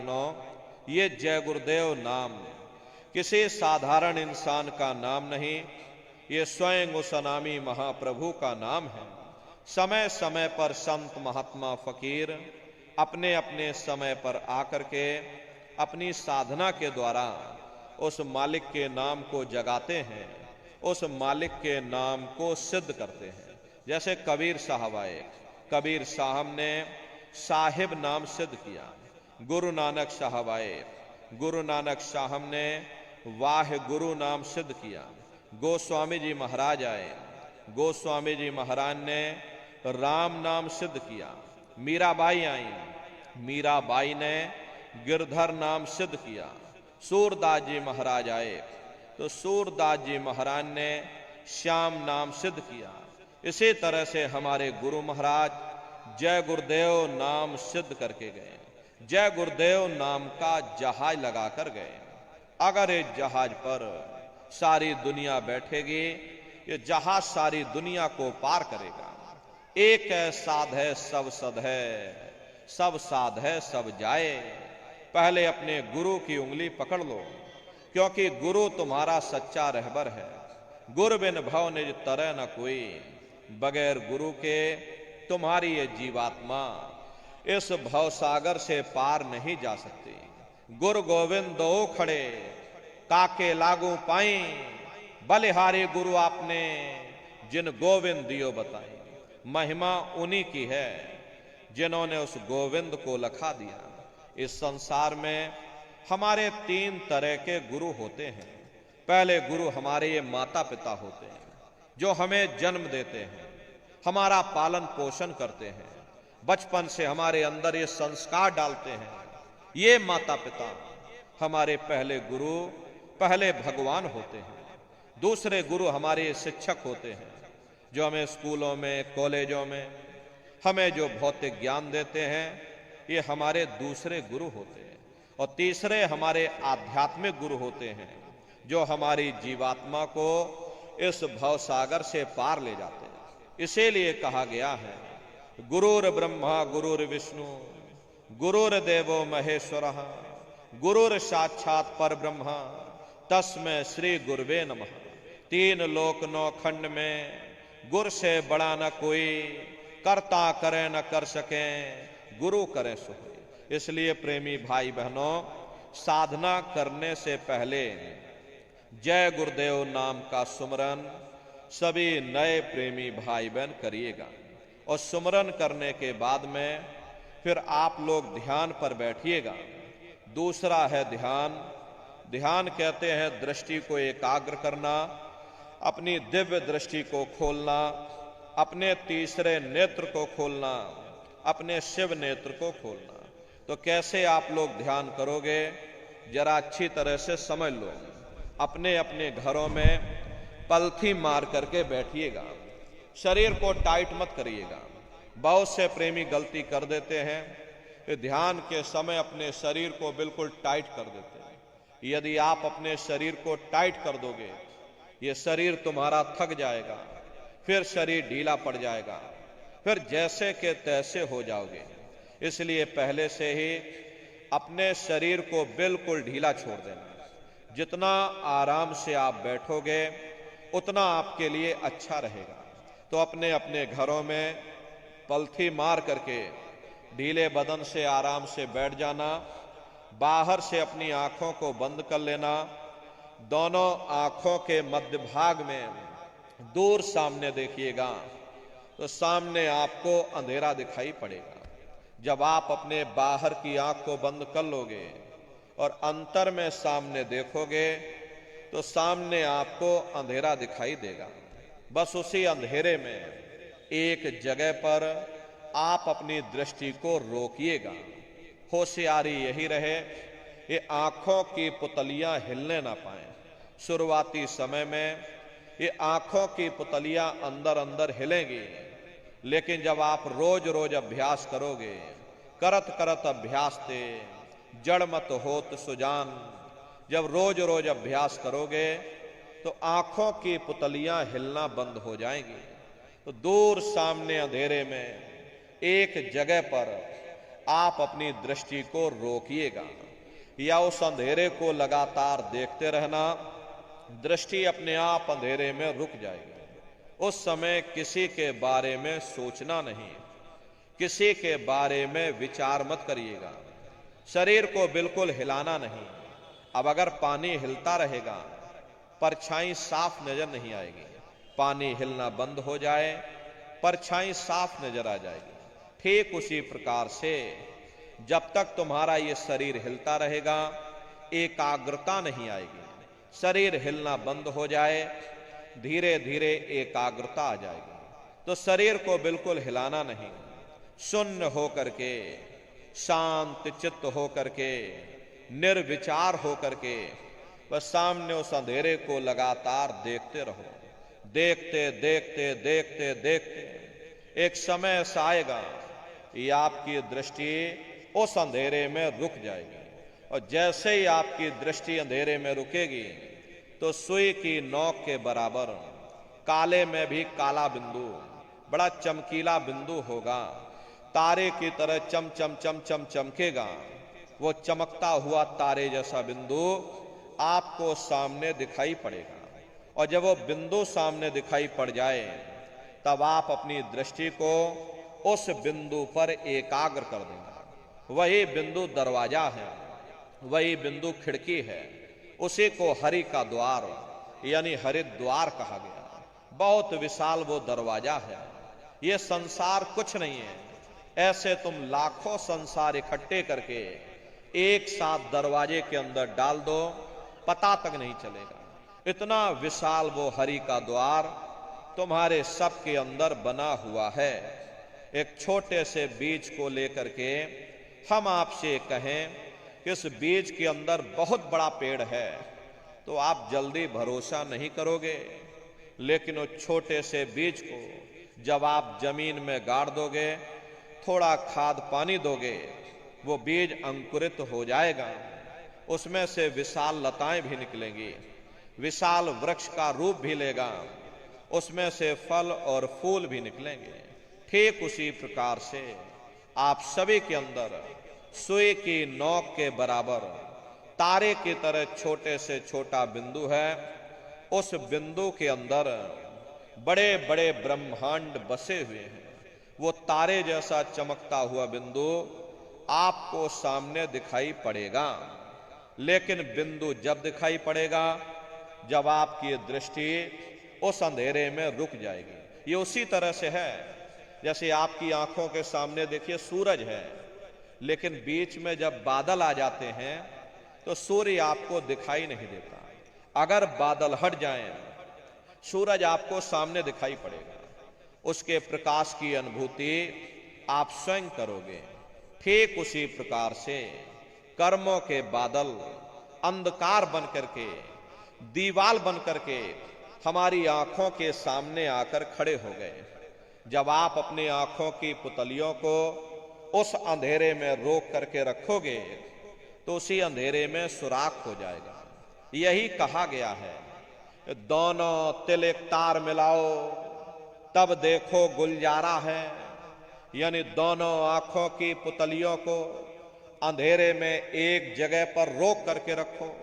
ये जय गुरुदेव नाम किसी साधारण इंसान का नाम नहीं, ये स्वयं उस अनामी महाप्रभु का नाम है। समय समय पर संत महात्मा फकीर अपने अपने समय पर आकर के अपनी साधना के द्वारा उस मालिक के नाम को जगाते हैं, उस मालिक के नाम को सिद्ध करते हैं। जैसे कबीर साहब आए, कबीर साहब ने साहिब नाम सिद्ध किया। गुरु नानक साहब आए, गुरु नानक साहब ने वाह गुरु नाम सिद्ध किया। गोस्वामी जी महाराज आए, गोस्वामी जी महाराज ने राम नाम सिद्ध किया। मीराबाई आई, मीराबाई ने गिरधर नाम सिद्ध किया। सूरदास जी महाराज आए तो सूरदास जी महाराज ने श्याम नाम सिद्ध किया। इसी तरह से हमारे गुरु महाराज जय गुरुदेव नाम सिद्ध करके गए। जय गुरुदेव नाम का जहाज लगाकर गए। अगर इस जहाज पर सारी दुनिया बैठेगी, ये जहाज सारी दुनिया को पार करेगा। एक है साध है सब सद है, सब साध है सब जाए। पहले अपने गुरु की उंगली पकड़ लो, क्योंकि गुरु तुम्हारा सच्चा रहबर है। गुरु बिन भव निज तरह न कोई, बगैर गुरु के तुम्हारी ये जीवात्मा इस भवसागर से पार नहीं जा सकती। गुरु गोविंद दो खड़े काके लागू पाई, बलिहारी गुरु आपने जिन गोविंद दियो बताई। महिमा उन्हीं की है जिन्होंने उस गोविंद को लखा दिया। इस संसार में हमारे तीन तरह के गुरु होते हैं। पहले गुरु हमारे ये माता पिता होते हैं, जो हमें जन्म देते हैं, हमारा पालन पोषण करते हैं, बचपन से हमारे अंदर ये संस्कार डालते हैं। ये माता पिता हमारे पहले गुरु, पहले भगवान होते हैं। दूसरे गुरु हमारे शिक्षक होते हैं, जो हमें स्कूलों में कॉलेजों में हमें जो भौतिक ज्ञान देते हैं, ये हमारे दूसरे गुरु होते हैं। और तीसरे हमारे आध्यात्मिक गुरु होते हैं, जो हमारी जीवात्मा को इस भवसागर से पार ले जाते हैं। इसीलिए कहा गया है गुरुर ब्रह्मा गुरुर विष्णु गुरुर्देवो महेश्वरः गुरुर साक्षात पर ब्रह्मा तस्मै श्री गुरुवे नमः। तीन लोक नौ खंड में गुर से बड़ा न कोई, करता करे न कर सके, गुरु करे सो होय। इसलिए प्रेमी भाई बहनों, साधना करने से पहले जय गुरुदेव नाम का सुमरन सभी नए प्रेमी भाई बहन करिएगा। और सुमरन करने के बाद में फिर आप लोग ध्यान पर बैठिएगा। दूसरा है ध्यान। ध्यान कहते हैं दृष्टि को एकाग्र करना, अपनी दिव्य दृष्टि को खोलना, अपने तीसरे नेत्र को खोलना, अपने शिव नेत्र को खोलना। तो कैसे आप लोग ध्यान करोगे, जरा अच्छी तरह से समझ लो। अपने अपने घरों में पलथी मार करके बैठिएगा, शरीर को टाइट मत करिएगा। बहुत से प्रेमी गलती कर देते हैं कि ध्यान के समय अपने शरीर को बिल्कुल टाइट कर देते हैं। यदि आप अपने शरीर को टाइट कर दोगे, ये शरीर तुम्हारा थक जाएगा, फिर शरीर ढीला पड़ जाएगा, फिर जैसे के तैसे हो जाओगे। इसलिए पहले से ही अपने शरीर को बिल्कुल ढीला छोड़ देना। जितना आराम से आप बैठोगे उतना आपके लिए अच्छा रहेगा। तो अपने अपने घरों में पलथी मार करके ढीले बदन से आराम से बैठ जाना। बाहर से अपनी आंखों को बंद कर लेना। दोनों आंखों के मध्य भाग में दूर सामने देखिएगा तो सामने आपको अंधेरा दिखाई पड़ेगा। जब आप अपने बाहर की आंख को बंद कर लोगे और अंतर में सामने देखोगे तो सामने आपको अंधेरा दिखाई देगा। बस उसी अंधेरे में एक जगह पर आप अपनी दृष्टि को रोकिएगा। होशियारी यही रहे, ये आंखों की पुतलियां हिलने ना पाए। शुरुआती समय में ये आंखों की पुतलियां अंदर अंदर हिलेंगी, लेकिन जब आप रोज रोज अभ्यास करोगे, करत करत अभ्यास ते जड़ मत होत सुजान, जब रोज रोज अभ्यास करोगे तो आंखों की पुतलियां हिलना बंद हो जाएंगी। तो दूर सामने अंधेरे में एक जगह पर आप अपनी दृष्टि को रोकिएगा या उस अंधेरे को लगातार देखते रहना, दृष्टि अपने आप अंधेरे में रुक जाएगी। उस समय किसी के बारे में सोचना नहीं, किसी के बारे में विचार मत करिएगा। शरीर को बिल्कुल हिलाना नहीं। अब अगर पानी हिलता रहेगा, परछाई साफ नजर नहीं आएगी। पानी हिलना बंद हो जाए, परछाई साफ नजर आ जाएगी। ठीक उसी प्रकार से जब तक तुम्हारा ये शरीर हिलता रहेगा, एकाग्रता नहीं आएगी। शरीर हिलना बंद हो जाए, धीरे धीरे एकाग्रता आ जाएगी। तो शरीर को बिल्कुल हिलाना नहीं, शून्य हो करके, शांत चित्त हो करके, निर्विचार हो करके बस सामने उस अंधेरे को लगातार देखते रहो। देखते देखते देखते देखते एक समय ऐसा आएगा कि आपकी दृष्टि उस अंधेरे में रुक जाएगी। और जैसे ही आपकी दृष्टि अंधेरे में रुकेगी तो सुई की नोक के बराबर काले में भी काला बिंदु, बड़ा चमकीला बिंदु होगा, तारे की तरह चम चम चम चम चमकेगा। वो चमकता हुआ तारे जैसा बिंदु आपको सामने दिखाई पड़ेगा। और जब वो बिंदु सामने दिखाई पड़ जाए तब आप अपनी दृष्टि को उस बिंदु पर एकाग्र कर देंगे। वही बिंदु दरवाजा है, वही बिंदु खिड़की है। उसी को हरि का द्वार यानी हरिद्वार कहा गया। बहुत विशाल वो दरवाजा है। ये संसार कुछ नहीं है। ऐसे तुम लाखों संसार इकट्ठे करके एक साथ दरवाजे के अंदर डाल दो, पता तक नहीं चलेगा। इतना विशाल वो हरि का द्वार तुम्हारे सब के अंदर बना हुआ है। एक छोटे से बीज को लेकर के हम आपसे कहें कि इस बीज के अंदर बहुत बड़ा पेड़ है, तो आप जल्दी भरोसा नहीं करोगे। लेकिन उस छोटे से बीज को जब आप जमीन में गाड़ दोगे, थोड़ा खाद पानी दोगे, वो बीज अंकुरित हो जाएगा। उसमें से विशाल लताएं भी निकलेंगी, विशाल वृक्ष का रूप भी लेगा, उसमें से फल और फूल भी निकलेंगे। ठीक उसी प्रकार से आप सभी के अंदर सुई की नोक के बराबर तारे की तरह छोटे से छोटा बिंदु है। उस बिंदु के अंदर बड़े बड़े ब्रह्मांड बसे हुए हैं। वो तारे जैसा चमकता हुआ बिंदु आपको सामने दिखाई पड़ेगा। लेकिन बिंदु जब दिखाई पड़ेगा जब आपकी दृष्टि उस अंधेरे में रुक जाएगी। ये उसी तरह से है जैसे आपकी आंखों के सामने देखिए सूरज है, लेकिन बीच में जब बादल आ जाते हैं तो सूर्य आपको दिखाई नहीं देता। अगर बादल हट जाएं, सूरज आपको सामने दिखाई पड़ेगा। उसके प्रकाश की अनुभूति आप स्वयं करोगे। ठीक उसी प्रकार से कर्मों के बादल अंधकार बन करके, दीवाल बन करके हमारी आंखों के सामने आकर खड़े हो गए। जब आप अपनी आंखों की पुतलियों को उस अंधेरे में रोक करके रखोगे तो उसी अंधेरे में सुराख हो जाएगा। यही कहा गया है, दोनों तिल एक तार मिलाओ तब देखो गुलजारा है। यानी दोनों आंखों की पुतलियों को अंधेरे में एक जगह पर रोक करके रखो।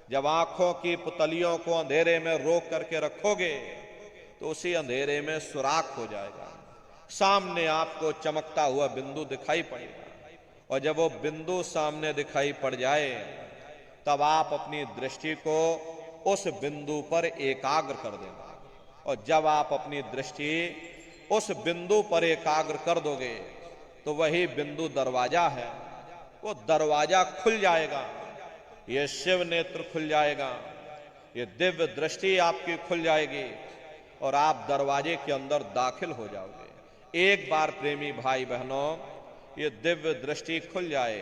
जब आंखों की पुतलियों को अंधेरे में रोक करके रखोगे तो उसी अंधेरे में सुराख हो जाएगा। सामने आपको चमकता हुआ बिंदु दिखाई पड़ेगा। और जब वो बिंदु सामने दिखाई पड़ जाए तब आप अपनी दृष्टि को उस बिंदु पर एकाग्र कर देना। और जब आप अपनी दृष्टि उस बिंदु पर एकाग्र कर दोगे तो वही बिंदु दरवाजा है। वो दरवाजा खुल जाएगा, ये शिव नेत्र खुल जाएगा, ये दिव्य दृष्टि आपकी खुल जाएगी और आप दरवाजे के अंदर दाखिल हो जाओगे। एक बार प्रेमी भाई बहनों ये दिव्य दृष्टि खुल जाए,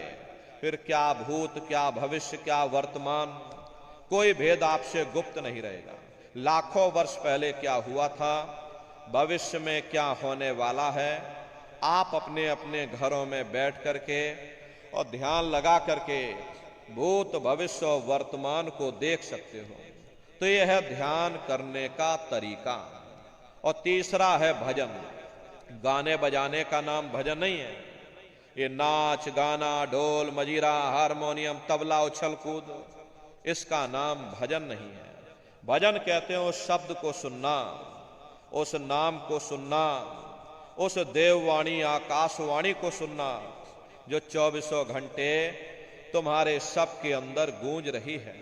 फिर क्या भूत, क्या भविष्य, क्या वर्तमान, कोई भेद आपसे गुप्त नहीं रहेगा। लाखों वर्ष पहले क्या हुआ था, भविष्य में क्या होने वाला है, आप अपने अपने घरों में बैठ करके और ध्यान लगा करके भूत, भविष्य और वर्तमान को देख सकते हो। तो यह है ध्यान करने का तरीका। और तीसरा है भजन। गाने बजाने का नाम भजन नहीं है। ये नाच गाना, ढोल मजीरा, हारमोनियम, तबला, उछल कूद, इसका नाम भजन नहीं है। भजन कहते हैं उस शब्द को सुनना, उस नाम को सुनना, उस देववाणी आकाशवाणी को सुनना जो 24 घंटे तुम्हारे सब के अंदर गूंज रही है।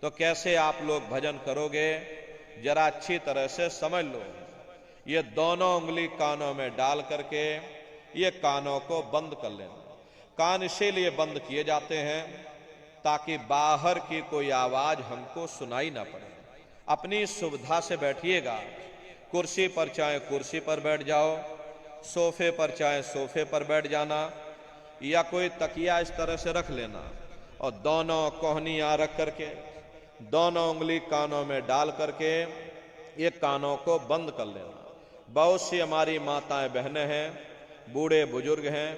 तो कैसे आप लोग भजन करोगे, जरा अच्छी तरह से समझ लो। ये दोनों उंगली कानों में डाल करके ये कानों को बंद कर लेना। कान इसीलिए बंद किए जाते हैं ताकि बाहर की कोई आवाज हमको सुनाई ना पड़े। अपनी सुविधा से बैठिएगा, कुर्सी पर चाहे कुर्सी पर बैठ जाओ, सोफे पर चाहे सोफे पर बैठ जाना, या कोई तकिया इस तरह से रख लेना और दोनों कोहनियां रख करके दोनों उंगली कानों में डाल करके ये कानों को बंद कर लेना। बहुत सी हमारी माताएं बहनें हैं, बूढ़े बुजुर्ग हैं,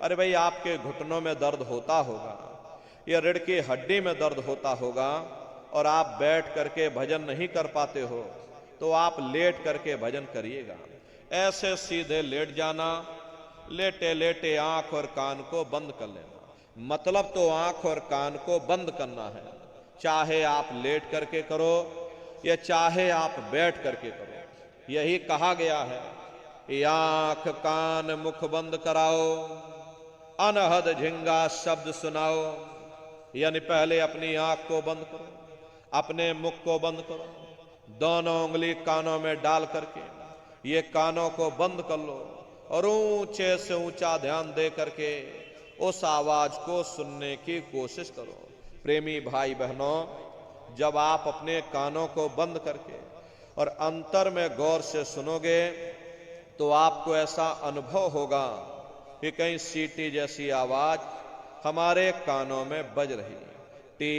अरे भाई आपके घुटनों में दर्द होता होगा या रीढ़ की हड्डी में दर्द होता होगा और आप बैठ करके भजन नहीं कर पाते हो, तो आप लेट करके भजन करिएगा। ऐसे सीधे लेट जाना, लेटे लेटे आंख और कान को बंद कर लेना। मतलब तो आंख और कान को बंद करना है, चाहे आप लेट करके करो या चाहे आप बैठ करके करो। यही कहा गया है, आंख कान मुख बंद कराओ, अनहद झिंगा शब्द सुनाओ। यानी पहले अपनी आंख को बंद करो, अपने मुख को बंद करो, दोनों उंगली कानों में डाल करके ये कानों को बंद कर लो और ऊंचे से ऊंचा ध्यान दे करके उस आवाज को सुनने की कोशिश करो। प्रेमी भाई बहनों, जब आप अपने कानों को बंद करके और अंतर में गौर से सुनोगे तो आपको ऐसा अनुभव होगा कि कहीं सीटी जैसी आवाज हमारे कानों में बज रही है। टी,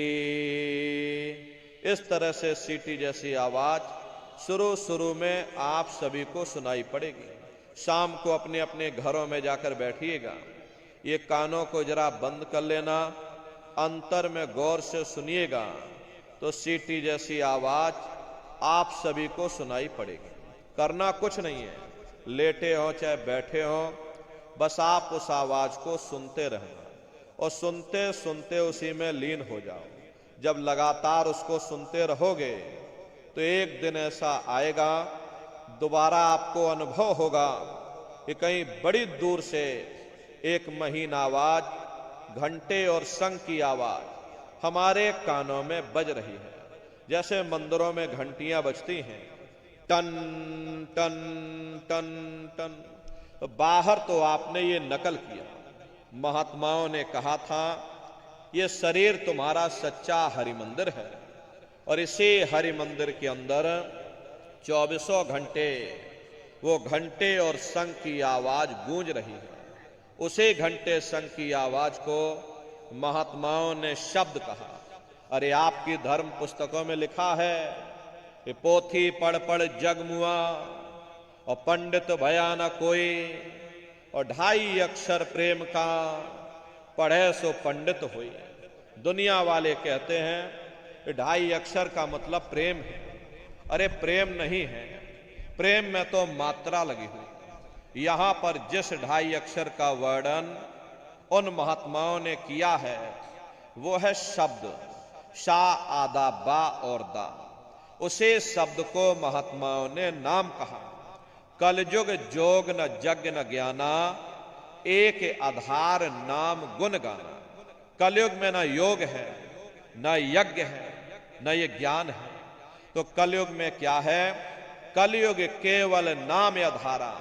इस तरह से सीटी जैसी आवाज शुरू में आप सभी को सुनाई पड़ेगी। शाम को अपने अपने घरों में जाकर बैठिएगा, ये कानों को जरा बंद कर लेना, अंतर में गौर से सुनिएगा तो सीटी जैसी आवाज आप सभी को सुनाई पड़ेगी। करना कुछ नहीं है, लेटे हो चाहे बैठे हो, बस आप उस आवाज को सुनते रहना और सुनते सुनते उसी में लीन हो जाओ। जब लगातार उसको सुनते रहोगे तो एक दिन ऐसा आएगा, दोबारा आपको अनुभव होगा कि कहीं बड़ी दूर से एक महीन आवाज, घंटे और शंख की आवाज हमारे कानों में बज रही है। जैसे मंदिरों में घंटियां बजती हैं, टन टन टन टन। तो बाहर तो आपने ये नकल किया। महात्माओं ने कहा था ये शरीर तुम्हारा सच्चा हरि मंदिर है और इसी हरि मंदिर के अंदर 24 घंटे वो घंटे और शंख की आवाज गूंज रही है। उसी घंटे शंख की आवाज को महात्माओं ने शब्द कहा। अरे आपकी धर्म पुस्तकों में लिखा है कि पोथी पढ़ पढ़ जग मुआ और पंडित भया न कोई, और 2.5 अक्षर प्रेम का पढ़े सो पंडित हुई। दुनिया वाले कहते हैं कि 2.5 अक्षर का मतलब प्रेम है। अरे प्रेम नहीं है, प्रेम में तो मात्रा लगी हुई। यहां पर जिस 2.5 अक्षर का वर्णन उन महात्माओं ने किया है वो है शब्द शा, आदा, बा और दा। उसे शब्द को महात्माओं ने नाम कहा। कलयुग जोग न यज्ञ न ज्ञाना, एक आधार नाम गुण गाना। कलयुग में न योग है, न यज्ञ है, न ये ज्ञान है। तो कलयुग में क्या है? कलयुग केवल नाम आधारा,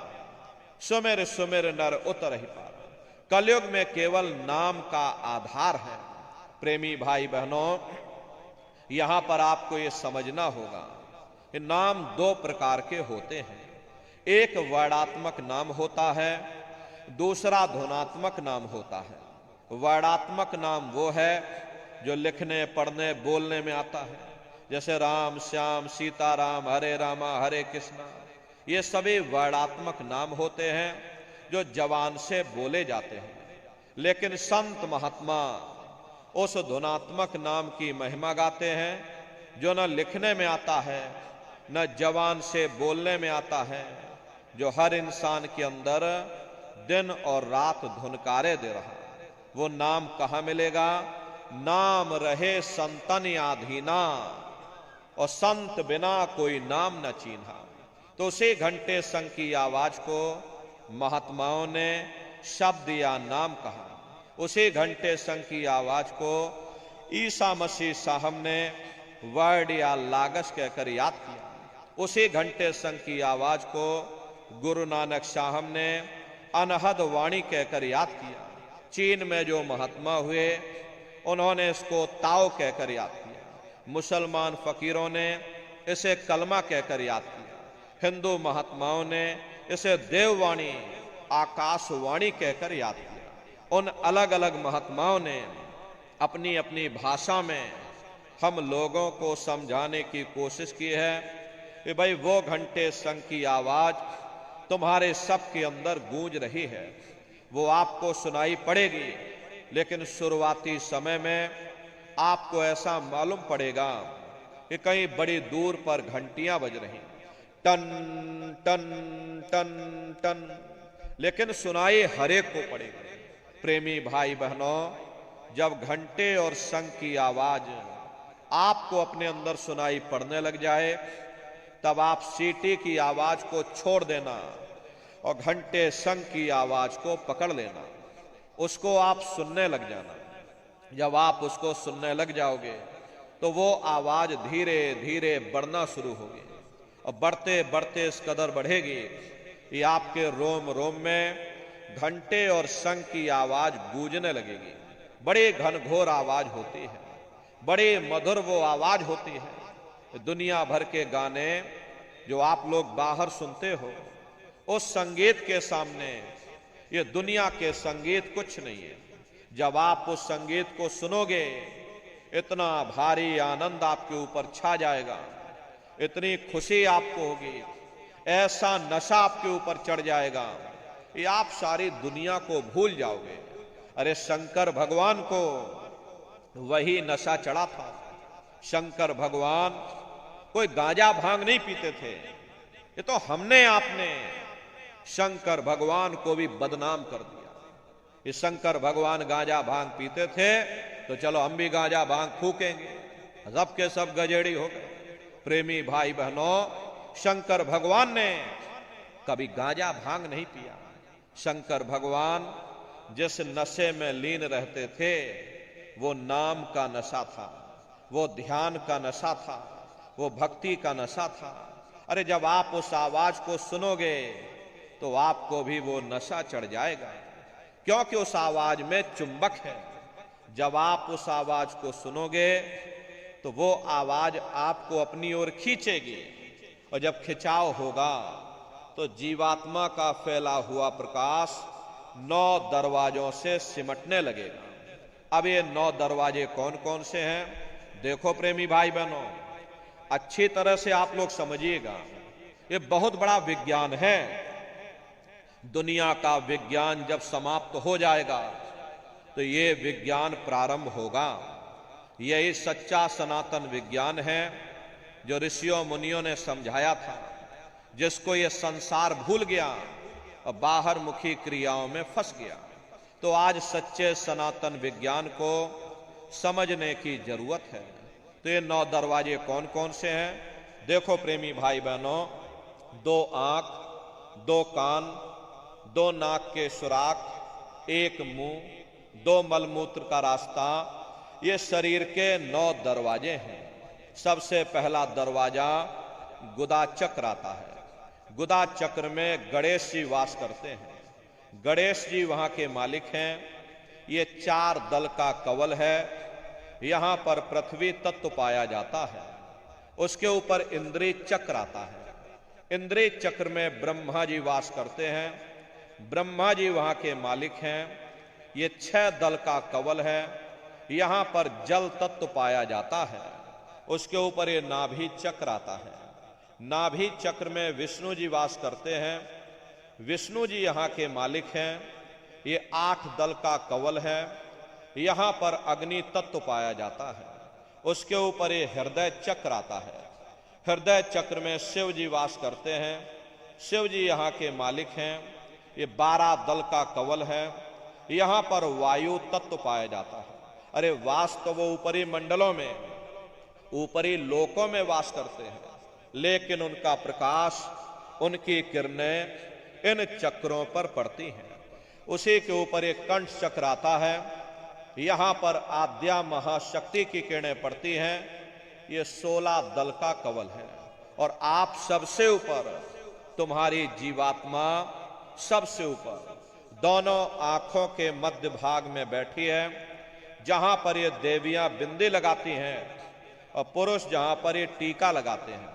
सुमिर सुमिर नर उतर ही पारा। कलयुग में केवल नाम का आधार है। प्रेमी भाई बहनों, यहां पर आपको ये समझना होगा कि नाम 2 प्रकार के होते हैं। एक वर्णात्मक नाम होता है, दूसरा ध्वनात्मक नाम होता है। वर्णात्मक नाम वो है जो लिखने पढ़ने बोलने में आता है, जैसे राम श्याम सीताराम, हरे रामा हरे कृष्णा। ये सभी वर्णात्मक नाम होते हैं जो जबान से बोले जाते हैं। लेकिन संत महात्मा उस ध्वनात्मक नाम की महिमा गाते हैं जो न लिखने में आता है न जबान से बोलने में आता है, जो हर इंसान के अंदर दिन और रात धुनकारे दे रहा। वो नाम कहां मिलेगा? नाम रहे संतन आधीना, और संत बिना कोई नाम न चीन्हा। तो उसी घंटे संग की आवाज को महात्माओं ने शब्द या नाम कहा। उसी घंटे संग की आवाज को ईसा मसीह साहब ने वर्ड या लागस कहकर याद किया। उसी घंटे संग की आवाज को गुरु नानक साहब ने अनहद वाणी कहकर याद किया। चीन में जो महात्मा हुए उन्होंने इसको ताओ कहकर याद किया। मुसलमान फकीरों ने इसे कलमा कहकर याद किया। हिंदू महात्माओं ने इसे देववाणी, आकाशवाणी कहकर याद किया। उन अलग अलग महात्माओं ने अपनी अपनी भाषा में हम लोगों को समझाने की कोशिश की है कि भाई वो घंटे संग की आवाज तुम्हारे सबके अंदर गूंज रही है, वो आपको सुनाई पड़ेगी। लेकिन शुरुआती समय में आपको ऐसा मालूम पड़ेगा कि कहीं बड़ी दूर पर घंटियां बज रही, टन टन टन टन, लेकिन सुनाई हरेक को पड़ेगी। प्रेमी भाई बहनों, जब घंटे और शंख की आवाज आपको अपने अंदर सुनाई पड़ने लग जाए, तब आप सीटी की आवाज को छोड़ देना और घंटे शंख की आवाज को पकड़ लेना, उसको आप सुनने लग जाना। जब आप उसको सुनने लग जाओगे तो वो आवाज धीरे धीरे बढ़ना शुरू होगी, और बढ़ते बढ़ते इस कदर बढ़ेगी कि आपके रोम रोम में घंटे और शंख की आवाज गूंजने लगेगी। बड़ी घनघोर आवाज होती है, बड़ी मधुर वो आवाज होती है। दुनिया भर के गाने जो आप लोग बाहर सुनते हो, उस संगीत के सामने ये दुनिया के संगीत कुछ नहीं है। जब आप उस संगीत को सुनोगे, इतना भारी आनंद आपके ऊपर छा जाएगा, इतनी खुशी आपको होगी, ऐसा नशा आपके ऊपर चढ़ जाएगा कि आप सारी दुनिया को भूल जाओगे। अरे शंकर भगवान को वही नशा चढ़ा था। शंकर भगवान कोई गांजा भांग नहीं पीते थे। ये तो हमने आपने शंकर भगवान को भी बदनाम कर दिया। ये शंकर भगवान गांजा भांग पीते थे तो चलो हम भी गांजा भांग फूकेंगे, सब के सब गजेड़ी हो गए। प्रेमी भाई बहनों, शंकर भगवान ने कभी गांजा भांग नहीं पिया। शंकर भगवान जिस नशे में लीन रहते थे वो नाम का नशा था, वो ध्यान का नशा था, वो भक्ति का नशा था। अरे जब आप उस आवाज को सुनोगे तो आपको भी वो नशा चढ़ जाएगा, क्योंकि उस आवाज में चुंबक है। जब आप उस आवाज को सुनोगे तो वो आवाज आपको अपनी ओर खींचेगी, और जब खिंचाव होगा तो जीवात्मा का फैला हुआ प्रकाश 9 दरवाजों से सिमटने लगेगा। अब ये 9 दरवाजे कौन कौन से हैं? देखो प्रेमी भाई बहनों, अच्छी तरह से आप लोग समझिएगा, ये बहुत बड़ा विज्ञान है। दुनिया का विज्ञान जब समाप्त हो जाएगा तो ये विज्ञान प्रारंभ होगा। यही सच्चा सनातन विज्ञान है जो ऋषियों मुनियों ने समझाया था, जिसको ये संसार भूल गया और बाहर मुखी क्रियाओं में फंस गया। तो आज सच्चे सनातन विज्ञान को समझने की जरूरत है। तो ये 9 दरवाजे कौन कौन से हैं? देखो प्रेमी भाई बहनों, 2 आंख, 2 कान, 2 नाक के सुराख, 1 मुंह, 2 मलमूत्र का रास्ता, ये शरीर के 9 दरवाजे हैं। सबसे पहला दरवाजा गुदा चक्र आता है। गुदा चक्र में गणेश जी वास करते हैं। गणेश जी वहां के मालिक हैं। ये 4 दल का कवल है। यहां पर पृथ्वी तत्व पाया जाता है। उसके ऊपर इंद्रिय चक्र आता है। इंद्रिय चक्र में ब्रह्मा जी वास करते हैं। ब्रह्मा जी वहां के मालिक हैं। ये 6 दल का कवल है। यहां पर जल तत्व पाया जाता है। उसके ऊपर ये नाभि चक्र आता है। नाभि चक्र में विष्णु जी वास करते हैं। विष्णु जी यहाँ के मालिक हैं। ये 8 दल का कवल है। यहाँ पर अग्नि तत्व पाया जाता है। उसके ऊपर ये हृदय चक्र आता है। हृदय चक्र में शिव जी वास करते हैं। शिव जी यहाँ के मालिक हैं। ये 12 दल का कवल है। यहां पर वायु तत्व पाया जाता है। अरे वास्तव वो ऊपरी मंडलों में, ऊपरी लोकों में वास करते हैं, लेकिन उनका प्रकाश, उनकी किरणें इन चक्रों पर पड़ती हैं। उसी के ऊपर एक कंठ चक्र आता है, यहां पर आद्या महाशक्ति की किरणें पड़ती हैं। ये 16 दल का कवल है। और आप सबसे ऊपर, तुम्हारी जीवात्मा सबसे ऊपर दोनों आंखों के मध्य भाग में बैठी है, जहां पर ये देवियां बिंदी लगाती हैं और पुरुष जहां पर ये टीका लगाते हैं।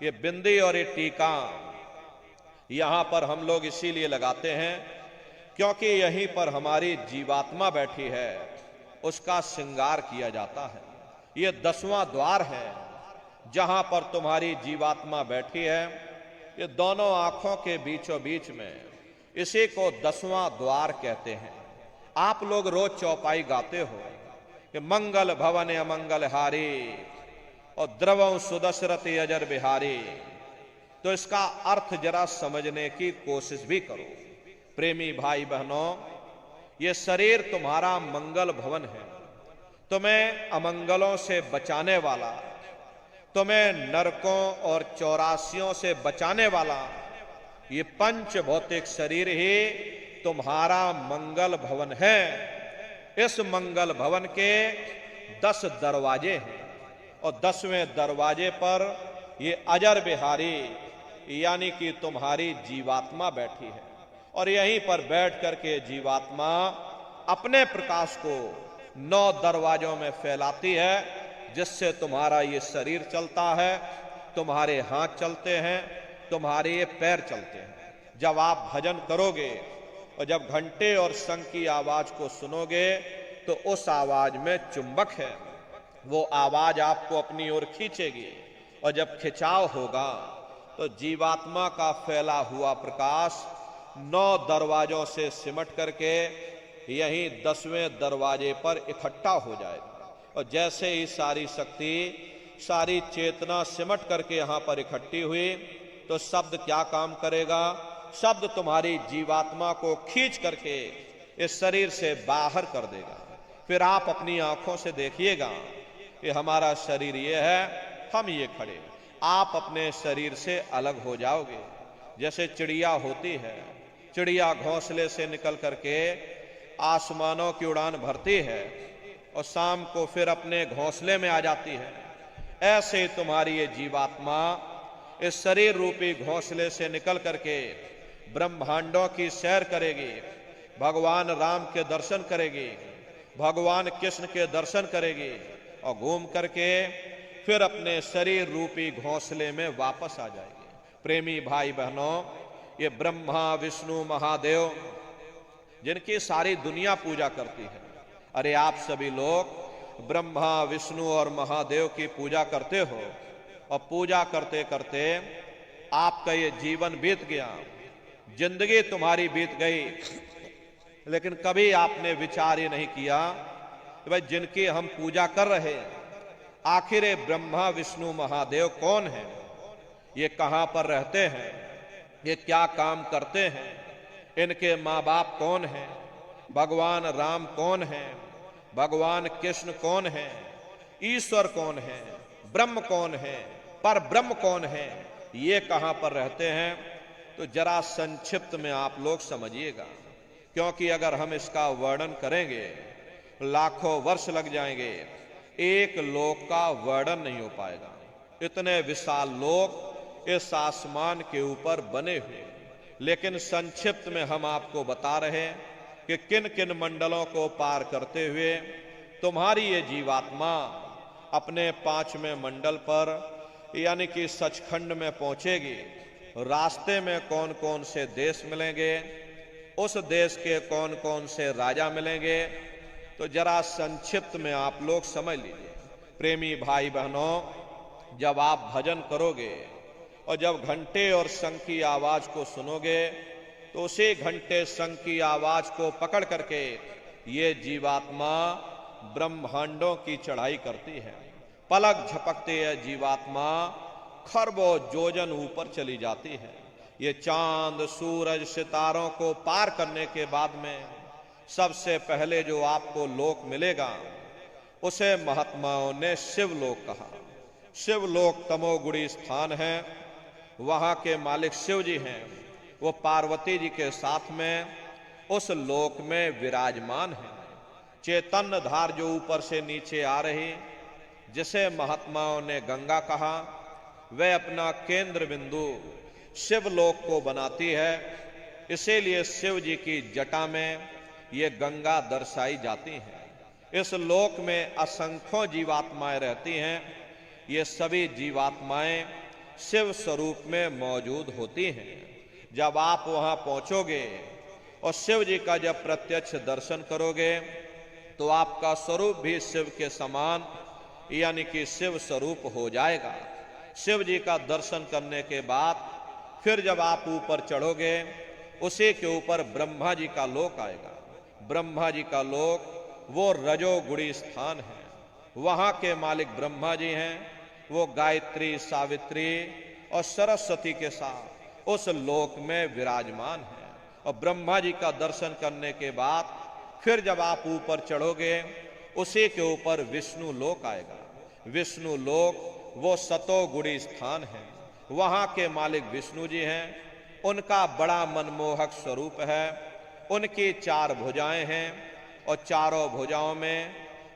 ये बिंदी और ये टीका यहां पर हम लोग इसीलिए लगाते हैं क्योंकि यहीं पर हमारी जीवात्मा बैठी है, उसका श्रृंगार किया जाता है। ये 10वां द्वार है जहां पर तुम्हारी जीवात्मा बैठी है। ये दोनों आंखों के बीचों बीच में, इसी को 10वां द्वार कहते हैं। आप लोग रोज चौपाई गाते हो कि मंगल भवन अमंगल हारी और द्रवं सुदशरथि अजर बिहारी। तो इसका अर्थ जरा समझने की कोशिश भी करो। प्रेमी भाई बहनों, ये शरीर तुम्हारा मंगल भवन है, तुम्हें अमंगलों से बचाने वाला, तुम्हें नरकों और चौरासियों से बचाने वाला ये पंच भौतिक शरीर ही तुम्हारा मंगल भवन है। इस मंगल भवन के 10 दरवाजे हैं और 10वें दरवाजे पर ये अजर बिहारी यानी कि तुम्हारी जीवात्मा बैठी है। और यहीं पर बैठ करके जीवात्मा अपने प्रकाश को 9 दरवाजों में फैलाती है, जिससे तुम्हारा ये शरीर चलता है, तुम्हारे हाथ चलते हैं, तुम्हारे ये पैर चलते हैं। जब आप भजन करोगे और जब घंटे और शंख की आवाज को सुनोगे तो उस आवाज में चुंबक है, वो आवाज आपको अपनी ओर खींचेगी। और जब खिंचाव होगा तो जीवात्मा का फैला हुआ प्रकाश 9 दरवाजों से सिमट करके यहीं 10वें दरवाजे पर इकट्ठा हो जाएगा। और जैसे ही सारी शक्ति, सारी चेतना सिमट करके यहां पर इकट्ठी हुई तो शब्द क्या काम करेगा? शब्द तुम्हारी जीवात्मा को खींच करके इस शरीर से बाहर कर देगा। फिर आप अपनी आंखों से देखिएगा कि हमारा शरीर ये है, हम ये खड़े। आप अपने शरीर से अलग हो जाओगे। जैसे चिड़िया होती है, चिड़िया घोंसले से निकल करके आसमानों की उड़ान भरती है और शाम को फिर अपने घोंसले में आ जाती है। ऐसे ही तुम्हारी ये जीवात्मा इस शरीर रूपी घोंसले से निकल करके ब्रह्मांडों की सैर करेगी, भगवान राम के दर्शन करेगी, भगवान कृष्ण के दर्शन करेगी और घूम करके फिर अपने शरीर रूपी घोंसले में वापस आ जाएगी। प्रेमी भाई बहनों, ये ब्रह्मा विष्णु महादेव जिनकी सारी दुनिया पूजा करती है, अरे आप सभी लोग ब्रह्मा विष्णु और महादेव की पूजा करते हो और पूजा करते करते आपका ये जीवन बीत गया, जिंदगी तुम्हारी बीत गई, लेकिन कभी आपने विचार ये नहीं किया कि भाई जिनकी हम पूजा कर रहे हैं, आखिर ये ब्रह्मा विष्णु महादेव कौन है? ये कहां पर रहते हैं? ये क्या काम करते हैं? इनके माँ बाप कौन हैं? भगवान राम कौन है? भगवान कृष्ण कौन है? ईश्वर कौन है? ब्रह्म कौन है? पर ब्रह्म कौन है? ये कहां पर रहते हैं? तो जरा संक्षिप्त में आप लोग समझिएगा, क्योंकि अगर हम इसका वर्णन करेंगे लाखों वर्ष लग जाएंगे, एक लोक का वर्णन नहीं हो पाएगा। इतने विशाल लोक इस आसमान के ऊपर बने हुए, लेकिन संक्षिप्त में हम आपको बता रहे हैं कि किन किन मंडलों को पार करते हुए तुम्हारी ये जीवात्मा अपने 5वें मंडल पर यानी कि सचखंड में पहुंचेगी। रास्ते में कौन कौन से देश मिलेंगे, उस देश के कौन कौन से राजा मिलेंगे, तो जरा संक्षिप्त में आप लोग समझ लीजिए। प्रेमी भाई बहनों, जब आप भजन करोगे और जब घंटे और शंख की आवाज को सुनोगे तो उसी घंटे शंख की आवाज को पकड़ करके ये जीवात्मा ब्रह्मांडों की चढ़ाई करती है। पलक झपकते यह जीवात्मा खरबों जोजन ऊपर चली जाती है। ये चांद सूरज सितारों को पार करने के बाद में सबसे पहले जो आपको लोक मिलेगा उसे महात्माओं ने शिवलोक कहा। शिवलोक तमोगुणी स्थान है, वहां के मालिक शिव जी हैं। वो पार्वती जी के साथ में उस लोक में विराजमान है। चैतन्य धार जो ऊपर से नीचे आ रही, जिसे महात्माओं ने गंगा कहा, वह अपना केंद्र बिंदु शिवलोक को बनाती है। इसीलिए शिव जी की जटा में ये गंगा दर्शाई जाती है। इस लोक में असंख्यों जीवात्माएं रहती हैं। ये सभी जीवात्माएं शिव स्वरूप में मौजूद होती हैं। जब आप वहां पहुंचोगे और शिव जी का जब प्रत्यक्ष दर्शन करोगे तो आपका स्वरूप भी शिव के समान यानी कि शिव स्वरूप हो जाएगा। शिव जी का दर्शन करने के बाद फिर जब आप ऊपर चढ़ोगे, उसी के ऊपर ब्रह्मा जी का लोक आएगा। ब्रह्मा जी का लोक वो रजोगुणी स्थान है। वहां के मालिक ब्रह्मा जी हैं। वो गायत्री, सावित्री और सरस्वती के साथ उस लोक में विराजमान है। और ब्रह्मा जी का दर्शन करने के बाद फिर जब आप ऊपर चढ़ोगे, उसी के ऊपर विष्णु लोक आएगा। विष्णु लोक वो सतोगुणी स्थान है। वहां के मालिक विष्णु जी हैं। उनका बड़ा मनमोहक स्वरूप है। उनकी 4 भुजाएं हैं और चारों भुजाओं में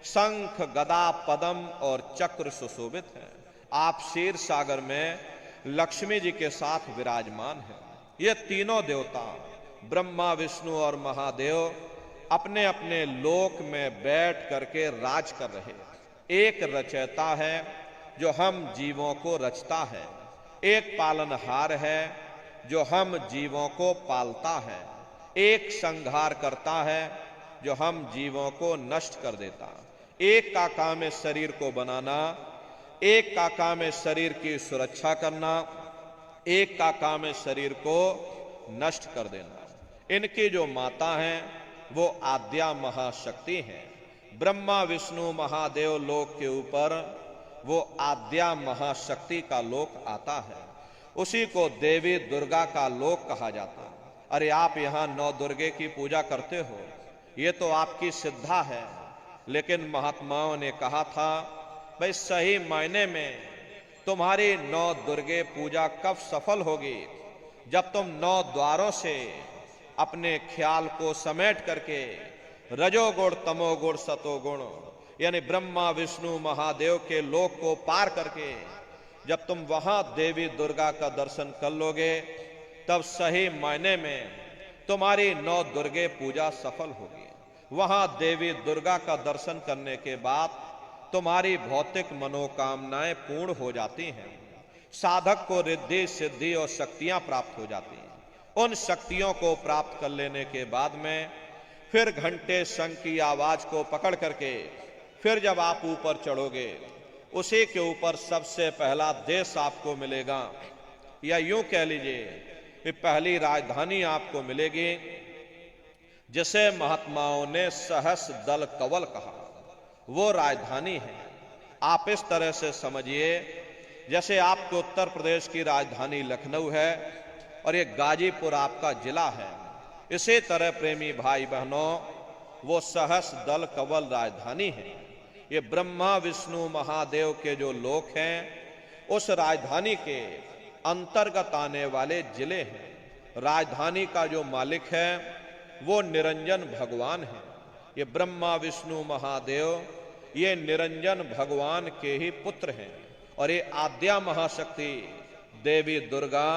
शंख, गदा, पद्म और चक्र सुशोभित है। आप क्षीर सागर में लक्ष्मी जी के साथ विराजमान हैं। ये तीनों देवता ब्रह्मा, विष्णु और महादेव अपने अपने लोक में बैठ करके राज कर रहे। एक रचयिता है जो हम जीवों को रचता है। एक पालनहार है जो हम जीवों को पालता है। एक संहार करता है जो हम जीवों को नष्ट कर देता। एक का काम है शरीर को बनाना, एक का काम है शरीर की सुरक्षा करना, एक का काम है शरीर को नष्ट कर देना। इनकी जो माता हैं वो आद्या महाशक्ति हैं। ब्रह्मा, विष्णु, महादेव लोक के ऊपर वो आद्या महाशक्ति का लोक आता है। उसी को देवी दुर्गा का लोक कहा जाता है। अरे आप यहाँ 9 दुर्गे की पूजा करते हो, ये तो आपकी सिद्धा है। लेकिन महात्माओं ने कहा था, भाई सही मायने में तुम्हारी 9 दुर्गे पूजा कब सफल होगी? जब तुम 9 द्वारों से अपने ख्याल को समेट करके रजोगुण, तमोगुण, सतोगुण यानी ब्रह्मा, विष्णु, महादेव के लोक को पार करके जब तुम वहां देवी दुर्गा का दर्शन कर लोगे, तब सही मायने में तुम्हारी 9 दुर्गे पूजा सफल होगी। वहां देवी दुर्गा का दर्शन करने के बाद तुम्हारी भौतिक मनोकामनाएं पूर्ण हो जाती हैं। साधक को रिद्धि, सिद्धि और शक्तियां प्राप्त हो जाती हैं। उन शक्तियों को प्राप्त कर लेने के बाद में फिर घंटे, शंख की आवाज को पकड़ करके फिर जब आप ऊपर चढ़ोगे, उसी के ऊपर सबसे पहला देश आपको मिलेगा, या यूं कह लीजिए कि पहली राजधानी आपको मिलेगी, जिसे महात्माओं ने सहस दल कवल कहा। वो राजधानी है। आप इस तरह से समझिए जैसे आपके उत्तर प्रदेश की राजधानी लखनऊ है और ये गाजीपुर आपका जिला है। इसी तरह प्रेमी भाई बहनों, वो सहस दल कवल राजधानी है। ये ब्रह्मा, विष्णु, महादेव के जो लोक हैं, उस राजधानी के अंतर्गत आने वाले जिले हैं। राजधानी का जो मालिक है वो निरंजन भगवान है। ये ब्रह्मा, विष्णु, महादेव ये निरंजन भगवान के ही पुत्र हैं। और ये आद्या महाशक्ति देवी दुर्गा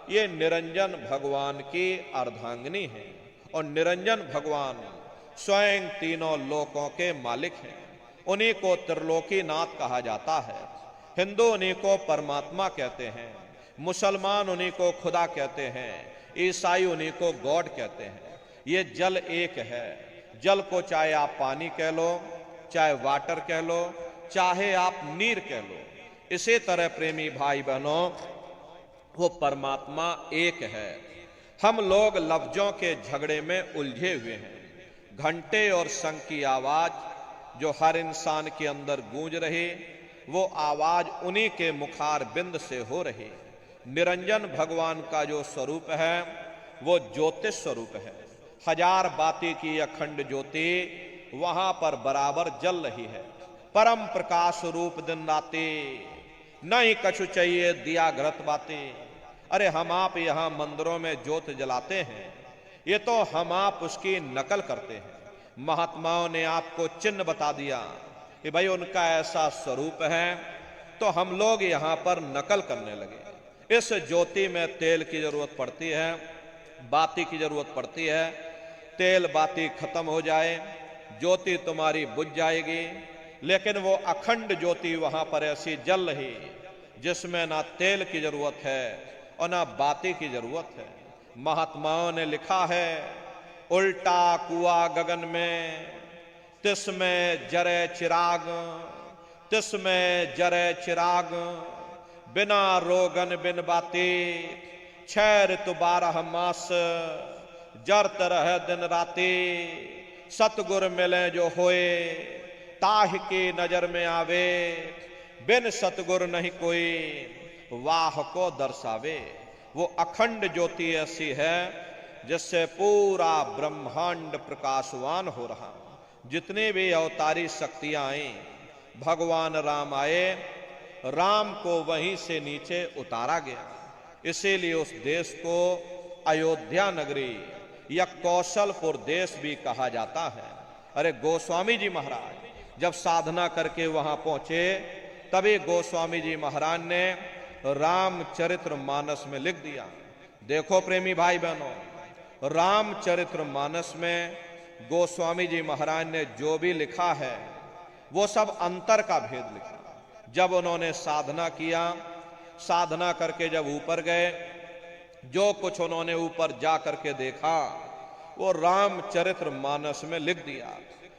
ये निरंजन भगवान की अर्धांगिनी है। और निरंजन भगवान स्वयं तीनों लोकों के मालिक हैं। उन्हीं को त्रिलोकीनाथ कहा जाता है। हिंदू उन्हीं को परमात्मा कहते हैं, मुसलमान उन्हीं को खुदा कहते हैं, ईसाई उन्हीं को गॉड कहते हैं। ये जल एक है। जल को चाहे आप पानी कह लो, चाहे वाटर कह लो, चाहे आप नीर कह लो। इसी तरह प्रेमी भाई बहनों, वो परमात्मा एक है। हम लोग लफ्जों के झगड़े में उलझे हुए हैं। घंटे और शंख की आवाज जो हर इंसान के अंदर गूंज रही, वो आवाज उन्हीं के मुखार बिंद से हो रही। निरंजन भगवान का जो स्वरूप है वो ज्योतिष स्वरूप है। हजार बाती की अखंड ज्योति वहां पर बराबर जल रही है। परम प्रकाश रूप दिन राते, नहीं कछु चाहिए दिया घृत बाते। अरे हम आप यहां मंदिरों में ज्योत जलाते हैं, ये तो हम आप उसकी नकल करते हैं। महात्माओं ने आपको चिन्ह बता दिया कि भाई उनका ऐसा स्वरूप है, तो हम लोग यहां पर नकल करने लगे। इस ज्योति में तेल की जरूरत पड़ती है, बाती की जरूरत पड़ती है। तेल बाती खत्म हो जाए, ज्योति तुम्हारी बुझ जाएगी। लेकिन वो अखंड ज्योति वहां पर ऐसी जल रही जिसमें ना तेल की जरूरत है और ना बाती की जरूरत है। महात्माओं ने लिखा है, उल्टा कुआ गगन में तिसमें जरे चिराग, तिसमें जरे चिराग, बिना रोगन बिन बाती, 6 ऋतु 12 मास, जरत रहे दिन राती। सतगुर मिले जो होए, ताह की नजर में आवे, बिन सतगुर नहीं कोई, वाह को दर्शावे। वो अखंड ज्योति ऐसी है जिससे पूरा ब्रह्मांड प्रकाशवान हो रहा। जितने भी अवतारी शक्तियां आई, भगवान राम आए, राम को वहीं से नीचे उतारा गया। इसीलिए उस देश को अयोध्या नगरी या कौशलपुर देश भी कहा जाता है। अरे गोस्वामी जी महाराज जब साधना करके वहां पहुंचे, तभी गोस्वामी जी महाराज ने रामचरित्र मानस में लिख दिया। देखो प्रेमी भाई बहनों, रामचरित्र मानस में गोस्वामी जी महाराज ने जो भी लिखा है वो सब अंतर का भेद लिखा। जब उन्होंने साधना किया, साधना करके जब ऊपर गए, जो कुछ उन्होंने ऊपर जा करके देखा वो रामचरित्र मानस में लिख दिया।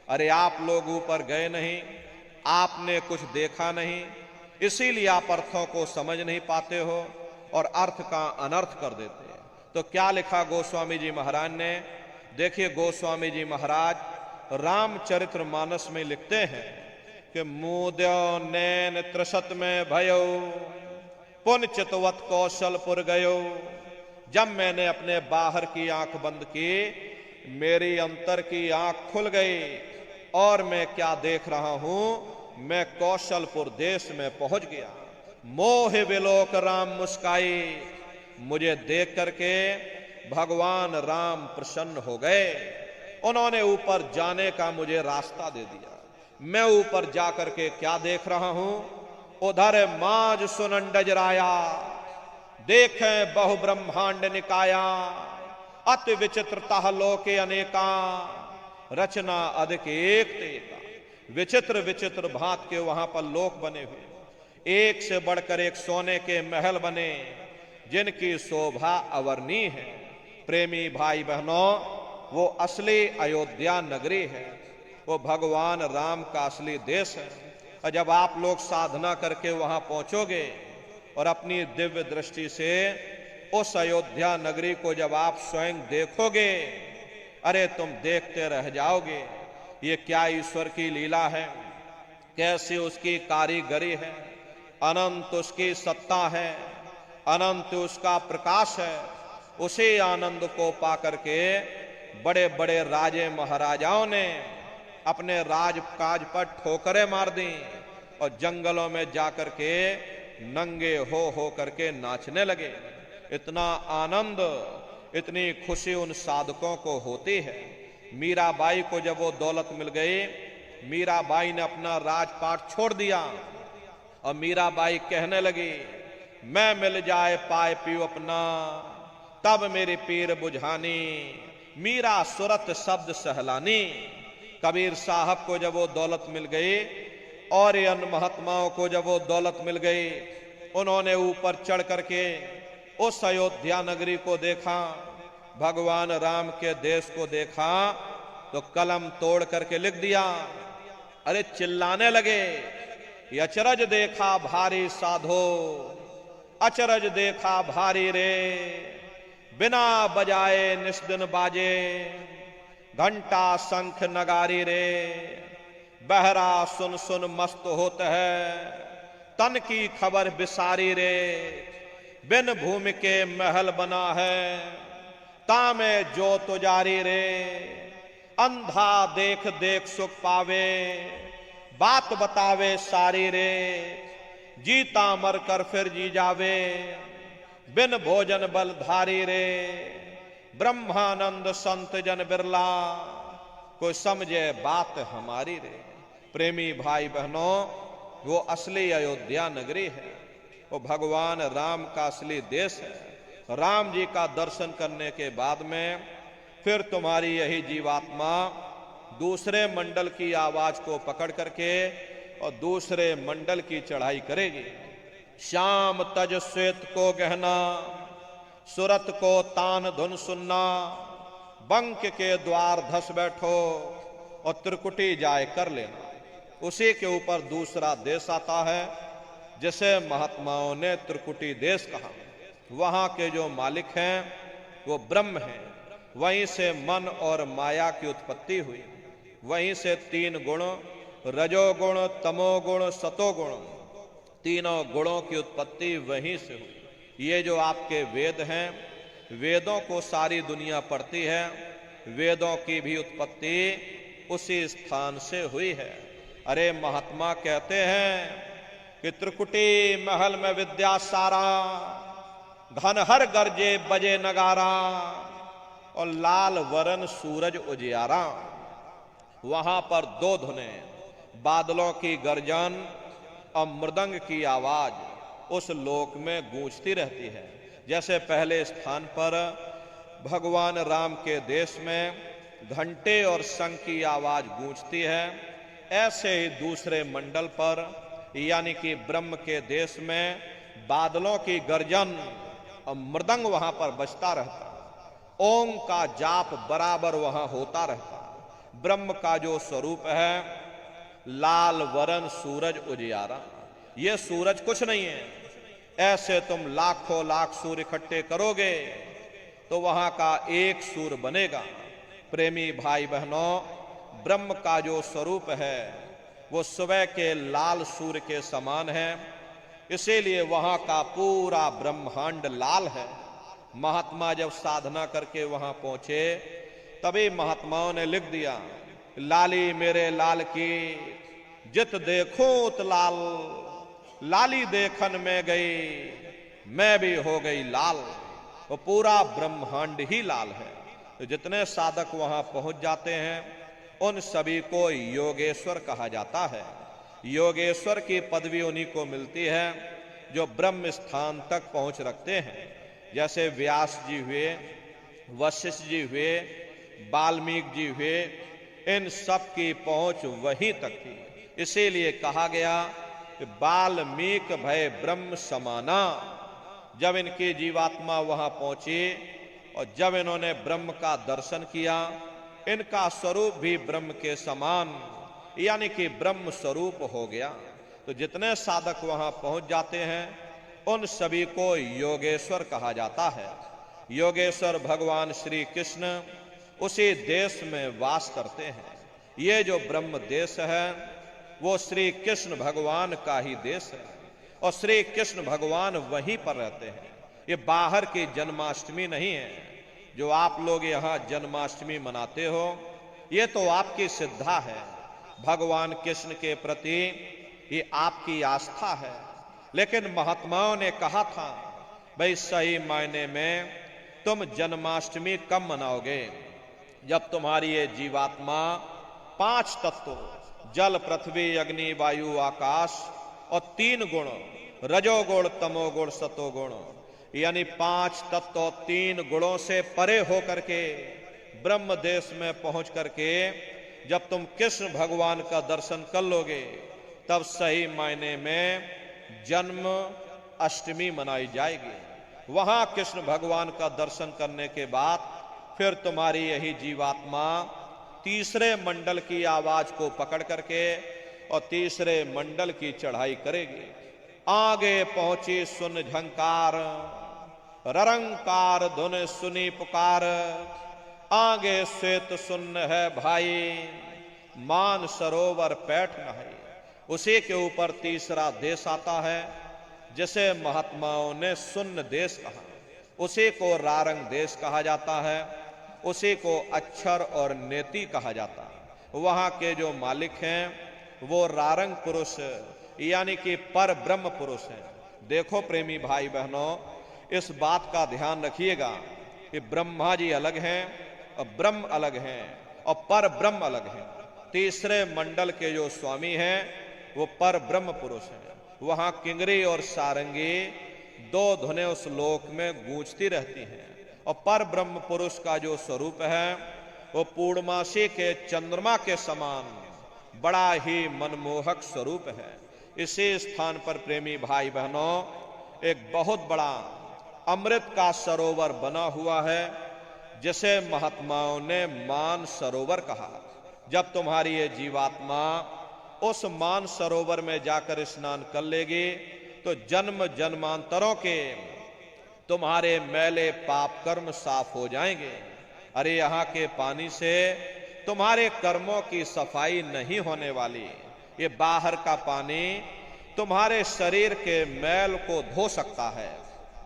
अरे आप लोग ऊपर गए नहीं, आपने कुछ देखा नहीं, इसीलिए आप अर्थों को समझ नहीं पाते हो और अर्थ का अनर्थ कर देते हैं। तो क्या लिखा गोस्वामी जी महाराज ने? देखिए गोस्वामी जी महाराज रामचरित्र मानस में लिखते हैं कि मूद्यो नैन त्रिशत में भयो, पुन चितवत कौशलपुर गयो। जब मैंने अपने बाहर की आंख बंद की, मेरी अंतर की आंख खुल गई और मैं क्या देख रहा हूं, मैं कौशलपुर देश में पहुंच गया। मोह विलोक राम मुस्काई, मुझे देख करके भगवान राम प्रसन्न हो गए। उन्होंने ऊपर जाने का मुझे रास्ता दे दिया। मैं ऊपर जाकर के क्या देख रहा हूं, उधर माज सुनंडज राया, देखें बहु ब्रह्मांड निकाया, अति विचित्रता लोके अनेका, रचना अधिक एक तेका। विचित्र विचित्र भांत के वहां पर लोक बने हुए, एक से बढ़कर एक सोने के महल बने जिनकी शोभा अवर्णीय है। प्रेमी भाई बहनों, वो असली अयोध्या नगरी है, वो भगवान राम का असली देश है। और जब आप लोग साधना करके वहां पहुंचोगे और अपनी दिव्य दृष्टि से उस अयोध्या नगरी को जब आप स्वयं देखोगे, अरे तुम देखते रह जाओगे। ये क्या ईश्वर की लीला है, कैसी उसकी कारीगरी है, अनंत उसकी सत्ता है, अनंत उसका प्रकाश है। उसी आनंद को पाकर के बड़े बड़े राजे महाराजाओं ने अपने राजकाज पर ठोकरें मार दी और जंगलों में जाकर के नंगे हो करके नाचने लगे। इतना आनंद, इतनी खुशी उन साधकों को होती है। मीराबाई को जब वो दौलत मिल गई, मीराबाई ने अपना राजपाट छोड़ दिया और मीराबाई कहने लगी, मैं मिल जाए पाए पियो अपना, तब मेरी पीर बुझानी, मीरा सुरत शब्द सहलानी। कबीर साहब को जब वो दौलत मिल गई और अन्य महात्माओं को जब वो दौलत मिल गई, उन्होंने ऊपर चढ़ करके उस अयोध्या नगरी को देखा, भगवान राम के देश को देखा, तो कलम तोड़ करके लिख दिया। अरे चिल्लाने लगे, अचरज देखा भारी साधो, अचरज देखा भारी रे, बिना बजाए निस्दिन बाजे, घंटा शंख नगारी रे, बहरा सुन सुन मस्त होत है, तन की खबर बिसारी रे, बिन भूमि के महल बना है, तामे जो तुजारी रे। अंधा देख देख सुख पावे, बात बतावे सारी रे। जीता मर कर फिर जी जावे, बिन भोजन बलधारी रे। ब्रह्मानंद संत जन बिरला, कोई समझे बात हमारी रे। प्रेमी भाई बहनों, वो असली अयोध्या नगरी है, वो भगवान राम का असली देश है। राम जी का दर्शन करने के बाद में फिर तुम्हारी यही जीवात्मा दूसरे मंडल की आवाज को पकड़ करके और दूसरे मंडल की चढ़ाई करेगी। श्याम तज श्वेत को गहना, सुरत को तान धुन सुनना। बंक के द्वार धस बैठो और त्रिकुटी जाय कर लेना। उसी के ऊपर दूसरा देश आता है जिसे महात्माओं ने त्रिकुटी देश कहा। वहां के जो मालिक हैं वो ब्रह्म हैं। वहीं से मन और माया की उत्पत्ति हुई। वहीं से तीन गुण, रजोगुण, तमोगुण, सतोगुण, तीनों गुणों की उत्पत्ति वहीं से हुई। ये जो आपके वेद हैं, वेदों को सारी दुनिया पढ़ती है। वेदों की भी उत्पत्ति उसी स्थान से हुई है। अरे महात्मा कहते हैं कि त्रिकुटी महल में विद्या सारा, घन हर गरजे बजे नगारा, और लाल वरन सूरज उजियारा। वहां पर दो धुने, बादलों की गर्जन और मृदंग की आवाज उस लोक में गूंजती रहती है। जैसे पहले स्थान पर भगवान राम के देश में घंटे और शंख की आवाज गूंजती है, ऐसे ही दूसरे मंडल पर यानी कि ब्रह्म के देश में बादलों की गर्जन और मृदंग वहां पर बजता रहता। ओम का जाप बराबर वहां होता रहता। ब्रह्म का जो स्वरूप है, लाल वरन सूरज उजियारा। ये सूरज कुछ नहीं है। ऐसे तुम लाखों लाख सूर्य इकट्ठे करोगे तो वहां का एक सूर्य बनेगा। प्रेमी भाई बहनों, ब्रह्म का जो स्वरूप है वो सुबह के लाल सूर्य के समान है। इसीलिए वहां का पूरा ब्रह्मांड लाल है। महात्मा जब साधना करके वहां पहुंचे तभी महात्माओं ने लिख दिया, लाली मेरे लाल की जित देखूं उत लाल, लाली देखन में गई मैं भी हो गई लाल। वो पूरा ब्रह्मांड ही लाल है। तो जितने साधक वहां पहुंच जाते हैं उन सभी को योगेश्वर कहा जाता है। योगेश्वर की पदवी उन्हीं को मिलती है जो ब्रह्म स्थान तक पहुंच रखते हैं। जैसे व्यास जी हुए, वशिष्ठ जी हुए, वाल्मीकि जी हुए, इन सब की पहुंच वहीं तक थी। इसीलिए कहा गया कि वाल्मीकि भय ब्रह्म समाना। जब इनकी जीवात्मा वहां पहुंची और जब इन्होंने ब्रह्म का दर्शन किया, इनका स्वरूप भी ब्रह्म के समान यानी कि ब्रह्म स्वरूप हो गया। तो जितने साधक वहां पहुंच जाते हैं उन सभी को योगेश्वर कहा जाता है। योगेश्वर भगवान श्री कृष्ण उसी देश में वास करते हैं। ये जो ब्रह्म देश है वो श्री कृष्ण भगवान का ही देश है और श्री कृष्ण भगवान वहीं पर रहते हैं। ये बाहर की जन्माष्टमी नहीं है। जो आप लोग यहाँ जन्माष्टमी मनाते हो ये तो आपकी श्रद्धा है, भगवान कृष्ण के प्रति ये आपकी आस्था है। लेकिन महात्माओं ने कहा था भाई सही मायने में तुम जन्माष्टमी कब मनाओगे? जब तुम्हारी ये जीवात्मा 5 तत्वों जल, पृथ्वी, अग्नि, वायु, आकाश और 3 गुण रजोगुण, तमोगुण, सतोगुण यानी 5 तत्व और 3 गुणों से परे होकर के ब्रह्म देश में पहुंच करके जब तुम कृष्ण भगवान का दर्शन कर लोगे तब सही मायने में जन्म अष्टमी मनाई जाएगी। वहां कृष्ण भगवान का दर्शन करने के बाद फिर तुम्हारी यही जीवात्मा तीसरे मंडल की आवाज को पकड़ करके और तीसरे मंडल की चढ़ाई करेगी। आगे पहुंची सुन झंकार, ररंकार धुन सुनी पुकार। आगे श्वेत सुन्न है भाई, मान सरोवर पैठ नहाई। उसी के ऊपर तीसरा देश आता है जिसे महात्माओं ने सुन्न देश कहा, उसी को रारंग देश कहा जाता है, उसी को अक्षर और नेति कहा जाता है। वहां के जो मालिक हैं वो रारंग पुरुष यानी कि पर ब्रह्म पुरुष हैं। देखो प्रेमी भाई बहनों, इस बात का ध्यान रखिएगा कि ब्रह्मा जी अलग हैं और ब्रह्म अलग हैं और पर ब्रह्म अलग हैं। तीसरे मंडल के जो स्वामी हैं वो पर ब्रह्म पुरुष हैं। वहां किंगरी और सारंगी दो धुनें उस लोक में गूंजती रहती हैं और पर ब्रह्म पुरुष का जो स्वरूप है वो पूर्णमासी के चंद्रमा के समान बड़ा ही मनमोहक स्वरूप है। इसी स्थान पर प्रेमी भाई बहनों एक बहुत बड़ा अमृत का सरोवर बना हुआ है, जिसे महात्माओं ने मान सरोवर कहा। जब तुम्हारी ये जीवात्मा उस मान सरोवर में जाकर स्नान कर लेगी तो जन्म जन्मांतरों के तुम्हारे मैले पाप कर्म साफ हो जाएंगे। अरे यहाँ के पानी से तुम्हारे कर्मों की सफाई नहीं होने वाली। ये बाहर का पानी तुम्हारे शरीर के मैल को धो सकता है,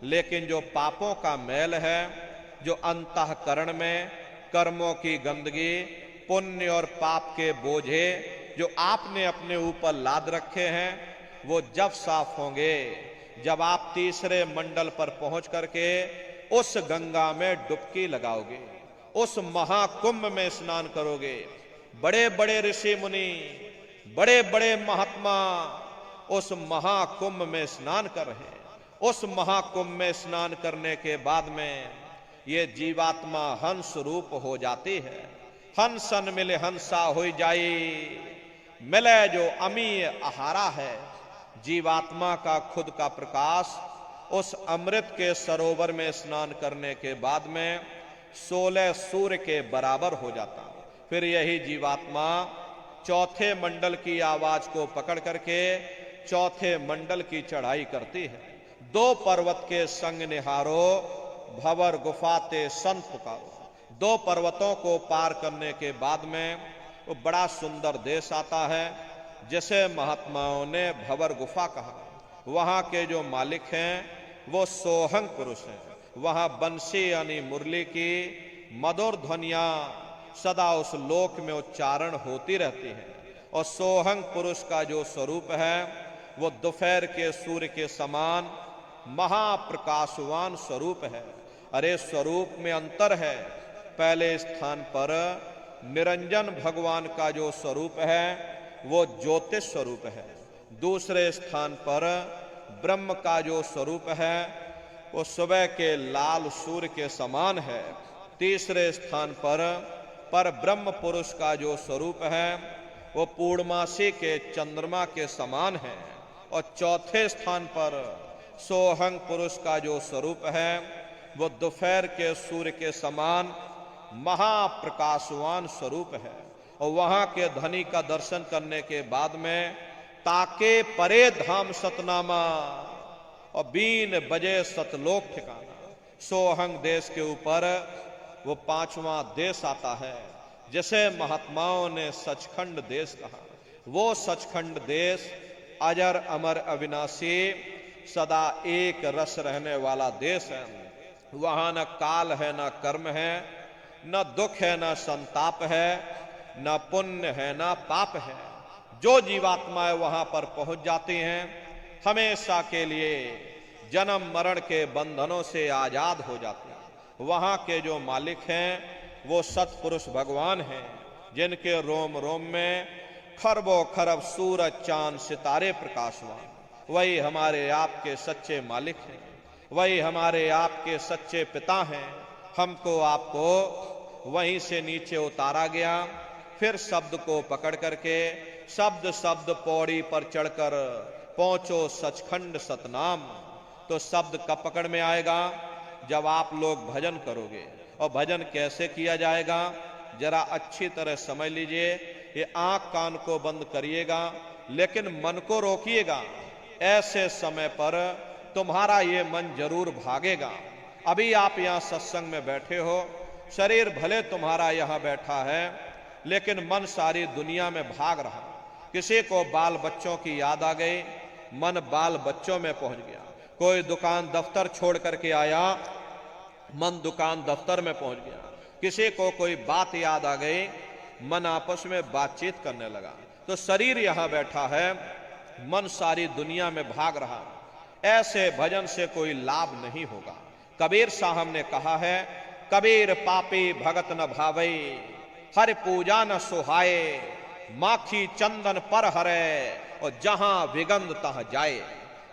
लेकिन जो पापों का मैल है, जो अंतःकरण में कर्मों की गंदगी, पुण्य और पाप के बोझे जो आपने अपने ऊपर लाद रखे हैं, वो जब साफ होंगे, जब आप तीसरे मंडल पर पहुंच करके उस गंगा में डुबकी लगाओगे, उस महाकुंभ में स्नान करोगे। बड़े बड़े ऋषि मुनि, बड़े बड़े महात्मा उस महाकुंभ में स्नान कर रहे हैं। उस महाकुंभ में स्नान करने के बाद में ये जीवात्मा हंस रूप हो जाती है। हंसन मिले हंसा हो जाई, मिले जो अमीय आहारा है। जीवात्मा का खुद का प्रकाश उस अमृत के सरोवर में स्नान करने के बाद में 16 सूर्य के बराबर हो जाता। फिर यही जीवात्मा चौथे मंडल की आवाज को पकड़ करके चौथे मंडल की चढ़ाई करती है। 2 पर्वत के संग निहारो, भंवर गुफाते संत पुकारो। 2 पर्वतों को पार करने के बाद में वो बड़ा सुंदर देश आता है, जिसे महात्माओं ने भंवर गुफा कहा। वहां के जो मालिक हैं वो सोहंग पुरुष हैं। वहां बंसी यानी मुरली की मधुर ध्वनियां सदा उस लोक में उच्चारण होती रहती है। और सोहंग पुरुष का जो स्वरूप है वो दोपहर के सूर्य के समान महाप्रकाशवान स्वरूप है। अरे स्वरूप में अंतर है। पहले स्थान पर निरंजन भगवान का जो स्वरूप है वो ज्योतिष स्वरूप है। दूसरे स्थान पर ब्रह्म का जो स्वरूप है वो सुबह के लाल सूर्य के समान है। तीसरे स्थान पर ब्रह्म पुरुष का जो स्वरूप है वो पूर्णमासी के चंद्रमा के समान है। और चौथे स्थान पर सोहंग पुरुष का जो स्वरूप है वो दोपहर के सूर्य के समान महाप्रकाशवान स्वरूप है। और वहां के धनी का दर्शन करने के बाद में ताके परे धाम सतनामा और बीन बजे सतलोक ठिकाना। सोहंग देश के ऊपर वो 5वां देश आता है, जिसे महात्माओं ने सचखंड देश कहा। वो सचखंड देश अजर अमर अविनाशी सदा एक रस रहने वाला देश है। वहां न काल है, न कर्म है, न दुख है, न संताप है, न पुण्य है, न पाप है। जो जीवात्माएं वहां पर पहुंच जाती हैं हमेशा के लिए जन्म मरण के बंधनों से आजाद हो जाती हैं। वहां के जो मालिक हैं वो सतपुरुष भगवान हैं, जिनके रोम रोम में खरबों खरब सूरज चांद सितारे प्रकाशवान। वही हमारे आपके सच्चे मालिक हैं, वही हमारे आपके सच्चे पिता हैं। हमको आपको वहीं से नीचे उतारा गया। फिर शब्द को पकड़ करके शब्द शब्द पौड़ी पर चढ़कर पहुंचो सचखंड सतनाम। तो शब्द कब पकड़ में आएगा? जब आप लोग भजन करोगे। और भजन कैसे किया जाएगा जरा अच्छी तरह समझ लीजिए। ये आंख कान को बंद करिएगा, लेकिन मन को रोकिएगा। ऐसे समय पर तुम्हारा ये मन जरूर भागेगा। अभी आप यहाँ सत्संग में बैठे हो, शरीर भले तुम्हारा यहाँ बैठा है, लेकिन मन सारी दुनिया में भाग रहा। किसी को बाल बच्चों की याद आ गई, मन बाल बच्चों में पहुंच गया। कोई दुकान दफ्तर छोड़ करके आया, मन दुकान दफ्तर में पहुंच गया। किसी को कोई बात याद आ गई, मन आपस में बातचीत करने लगा। तो शरीर यहां बैठा है, मन सारी दुनिया में भाग रहा। ऐसे भजन से कोई लाभ नहीं होगा। कबीर साहब ने कहा है, कबीर पापी भगत न भावई, हर पूजा न सुहाए, माखी चंदन पर हरे और जहां विगंध तह जाए।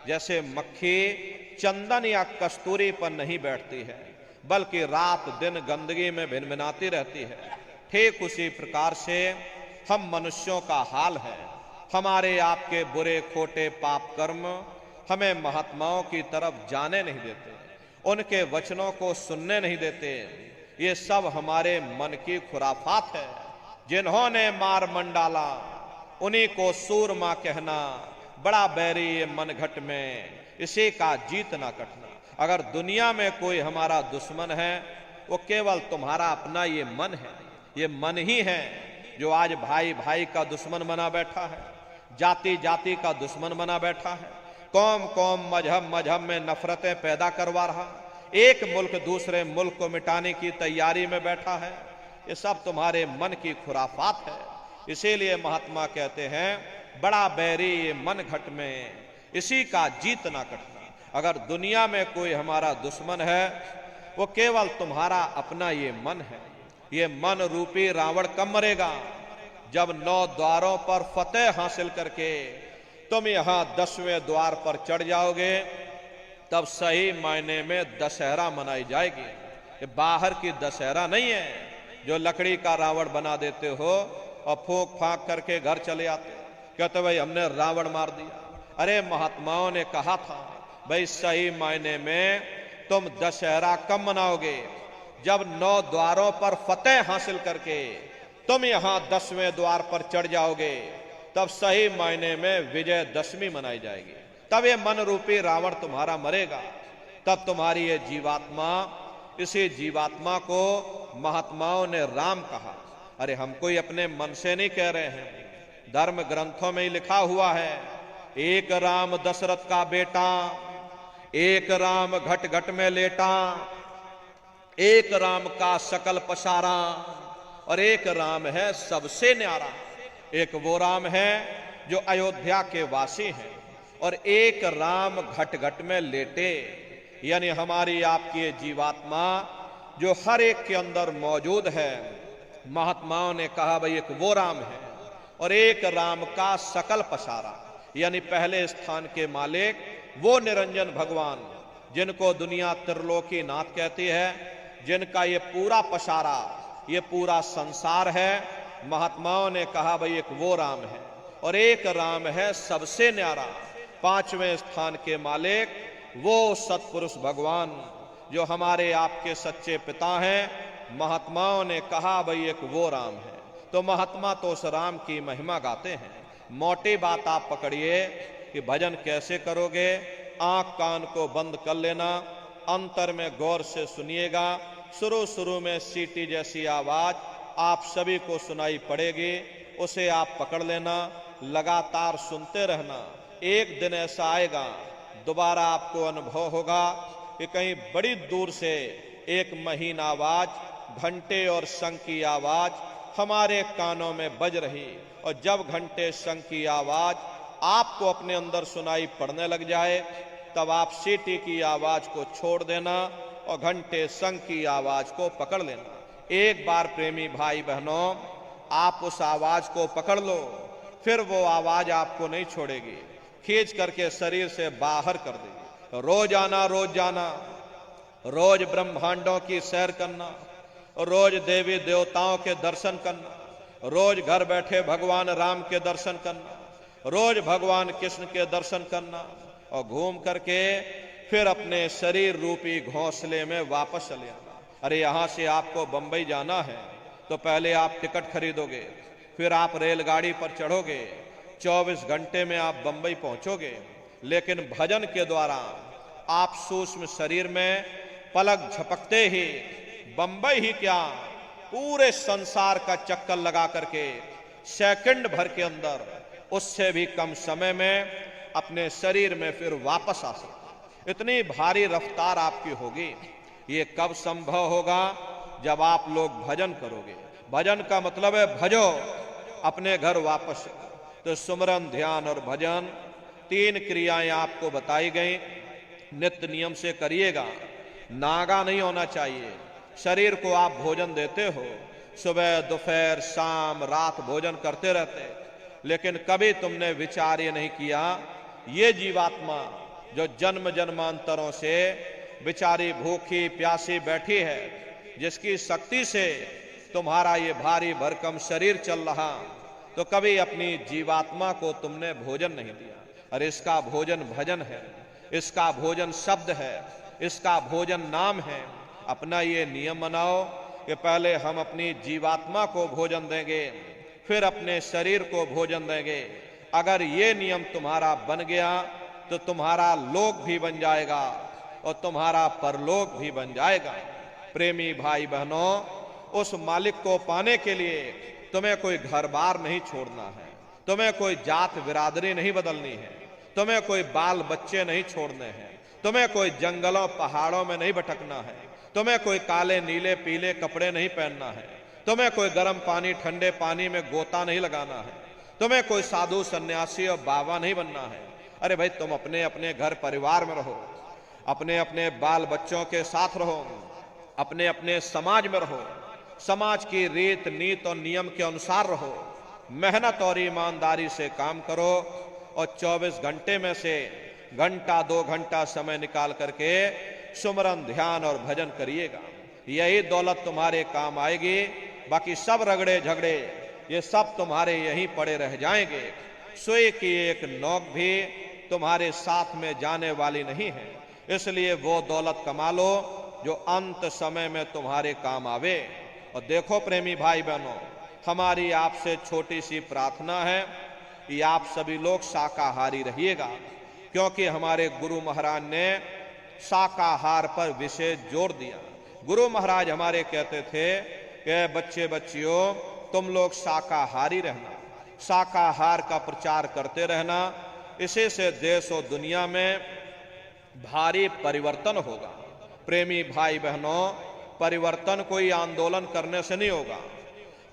जैसे मक्खी चंदन या कस्तूरी पर नहीं बैठती है, बल्कि रात दिन गंदगी में भिनभिनाती रहती है, ठीक उसी प्रकार से हम मनुष्यों का हाल है। हमारे आपके बुरे खोटे पाप कर्म हमें महात्माओं की तरफ जाने नहीं देते, उनके वचनों को सुनने नहीं देते। ये सब हमारे मन की खुराफात है। जिन्होंने मार मंडाला उन्हीं को सूरमा कहना, बड़ा बैरी ये मन घट में, इसी का जीतना कटना। अगर दुनिया में कोई हमारा दुश्मन है, वो केवल तुम्हारा अपना ये मन है। ये मन ही है जो आज भाई भाई का दुश्मन बना बैठा है, जाति जाति का दुश्मन बना बैठा है, कौम कौम मजहब मजहब में नफरतें पैदा करवा रहा, एक मुल्क दूसरे मुल्क को मिटाने की तैयारी में बैठा है। ये सब तुम्हारे मन की खुराफात है। इसीलिए महात्मा कहते हैं, बड़ा बैरी ये मन घट में, इसी का जीतना कटना। अगर दुनिया में कोई हमारा दुश्मन है, वो केवल तुम्हारा अपना ये मन है। ये मन रूपी रावण कब मरेगा? जब 9 द्वारों पर फतेह हासिल करके तुम यहां 10वें द्वार पर चढ़ जाओगे, तब सही मायने में दशहरा मनाई जाएगी। ये बाहर की दशहरा नहीं है जो लकड़ी का रावण बना देते हो और फूंक फांक करके घर चले आते, कहते भाई हमने रावण मार दिया। अरे महात्माओं ने कहा था, भाई सही मायने में तुम दशहरा कब मनाओगे? जब 9 द्वारों पर फतेह हासिल करके तुम यहां 10वें द्वार पर चढ़ जाओगे, तब सही मायने में विजयदशमी मनाई जाएगी। तब ये मन रूपी रावण तुम्हारा मरेगा। तब तुम्हारी ये जीवात्मा, इसी जीवात्मा को महात्माओं ने राम कहा। अरे हम कोई अपने मन से नहीं कह रहे हैं, धर्म ग्रंथों में ही लिखा हुआ है, एक राम दशरथ का बेटा, एक राम घट घट में लेटा, एक राम का सकल पसारा, और एक राम है सबसे न्यारा। एक वो राम है जो अयोध्या के वासी हैं, और एक राम घट घट में लेटे, यानी हमारी आपकी ये जीवात्मा जो हर एक के अंदर मौजूद है। महात्माओं ने कहा भाई एक वो राम है, और एक राम का सकल पसारा, यानी पहले स्थान के मालिक वो निरंजन भगवान, जिनको दुनिया त्रिलोकी नाथ कहती है, जिनका ये पूरा पसारा, ये पूरा संसार है। महात्माओं ने कहा भाई एक वो राम है, और एक राम है सबसे न्यारा, 5वें स्थान के मालिक वो सत्पुरुष भगवान जो हमारे आपके सच्चे पिता हैं। महात्माओं ने कहा भाई एक वो राम है। तो महात्मा तो उस राम की महिमा गाते हैं। मोटी बात आप पकड़िए कि भजन कैसे करोगे। आंख कान को बंद कर लेना, अंतर में गौर से सुनिएगा। शुरू में सीटी जैसी आवाज आप सभी को सुनाई पड़ेगी, उसे आप पकड़ लेना, लगातार सुनते रहना। एक दिन ऐसा आएगा, दोबारा आपको अनुभव होगा कि कहीं बड़ी दूर से एक महीन आवाज, घंटे और शंख की आवाज हमारे कानों में बज रही, और जब घंटे शंख की आवाज आपको अपने अंदर सुनाई पड़ने लग जाए, तब आप सीटी की आवाज को छोड़ देना और घंटे शंख की आवाज को पकड़ लेना। एक बार प्रेमी भाई बहनों, आप उस आवाज को पकड़ लो, फिर वो आवाज आपको नहीं छोड़ेगी, खींच करके शरीर से बाहर कर देगी। रोज आना, रोज ब्रह्मांडों की सैर करना, रोज देवी देवताओं के दर्शन करना, रोज घर बैठे भगवान राम के दर्शन करना, रोज भगवान कृष्ण के दर्शन करना, और घूम करके फिर अपने शरीर रूपी घोंसले में वापस चले आना। अरे यहां से आपको बंबई जाना है तो पहले आप टिकट खरीदोगे, फिर आप रेलगाड़ी पर चढ़ोगे, 24 घंटे में आप बंबई पहुंचोगे। लेकिन भजन के द्वारा आप सूक्ष्म शरीर में पलक झपकते ही बंबई ही क्या, पूरे संसार का चक्कर लगा करके सेकंड भर के अंदर, उससे भी कम समय में अपने शरीर में फिर वापस आ सकते। इतनी भारी रफ्तार आपकी होगी। ये कब संभव होगा? जब आप लोग भजन करोगे। भजन का मतलब है भजो, अपने घर वापस। तो सुमरन, ध्यान और भजन, तीन क्रियाएं आपको बताई गई। नित्य नियम से करिएगा। नागा नहीं होना चाहिए। शरीर को आप भोजन देते हो, सुबह दोपहर शाम रात भोजन करते रहते, लेकिन कभी तुमने विचार ये नहीं किया, ये जीवात्मा जो जन्म जन्मांतरों से बेचारी भूखी प्यासी बैठी है, जिसकी शक्ति से तुम्हारा ये भारी भरकम शरीर चल रहा, तो कभी अपनी जीवात्मा को तुमने भोजन नहीं दिया। और इसका भोजन भजन है, इसका भोजन शब्द है, इसका भोजन नाम है। अपना ये नियम बनाओ कि पहले हम अपनी जीवात्मा को भोजन देंगे, फिर अपने शरीर को भोजन देंगे। अगर ये नियम तुम्हारा बन गया तो तुम्हारा लोक भी बन जाएगा और तुम्हारा परलोक भी बन जाएगा। प्रेमी भाई बहनों, उस मालिक को पाने के लिए तुम्हें कोई घर बार नहीं छोड़ना है, तुम्हें कोई जात बिरादरी नहीं बदलनी है, तुम्हें कोई बाल बच्चे नहीं छोड़ने हैं, तुम्हें कोई जंगलों पहाड़ों में नहीं भटकना है, तुम्हें कोई काले नीले पीले कपड़े नहीं पहनना है, तुम्हें कोई गर्म पानी ठंडे पानी में गोता नहीं लगाना है, तुम्हें कोई साधु सन्यासी और बाबा नहीं बनना है। अरे भाई, तुम अपने अपने घर परिवार में रहो, अपने अपने बाल बच्चों के साथ रहो, अपने अपने समाज में रहो, समाज की रीत नीत और नियम के अनुसार रहो, मेहनत और ईमानदारी से काम करो और 24 घंटे में से घंटा 2 घंटा समय निकाल करके सुमरन ध्यान और भजन करिएगा। यही दौलत तुम्हारे काम आएगी। बाकी सब रगड़े झगड़े ये सब तुम्हारे यहीं पड़े रह जाएंगे। सुई की एक नोक भी तुम्हारे साथ में जाने वाली नहीं है। इसलिए वो दौलत कमा लो जो अंत समय में तुम्हारे काम आवे। और देखो प्रेमी भाई बहनों, हमारी आपसे छोटी सी प्रार्थना है कि आप सभी लोग शाकाहारी रहिएगा, क्योंकि हमारे गुरु महाराज ने शाकाहार पर विशेष जोर दिया। गुरु महाराज हमारे कहते थे कि बच्चे बच्चियों, तुम लोग शाकाहारी रहना, शाकाहार का प्रचार करते रहना। इसी से देश और दुनिया में भारी परिवर्तन होगा। प्रेमी भाई बहनों, परिवर्तन कोई आंदोलन करने से नहीं होगा,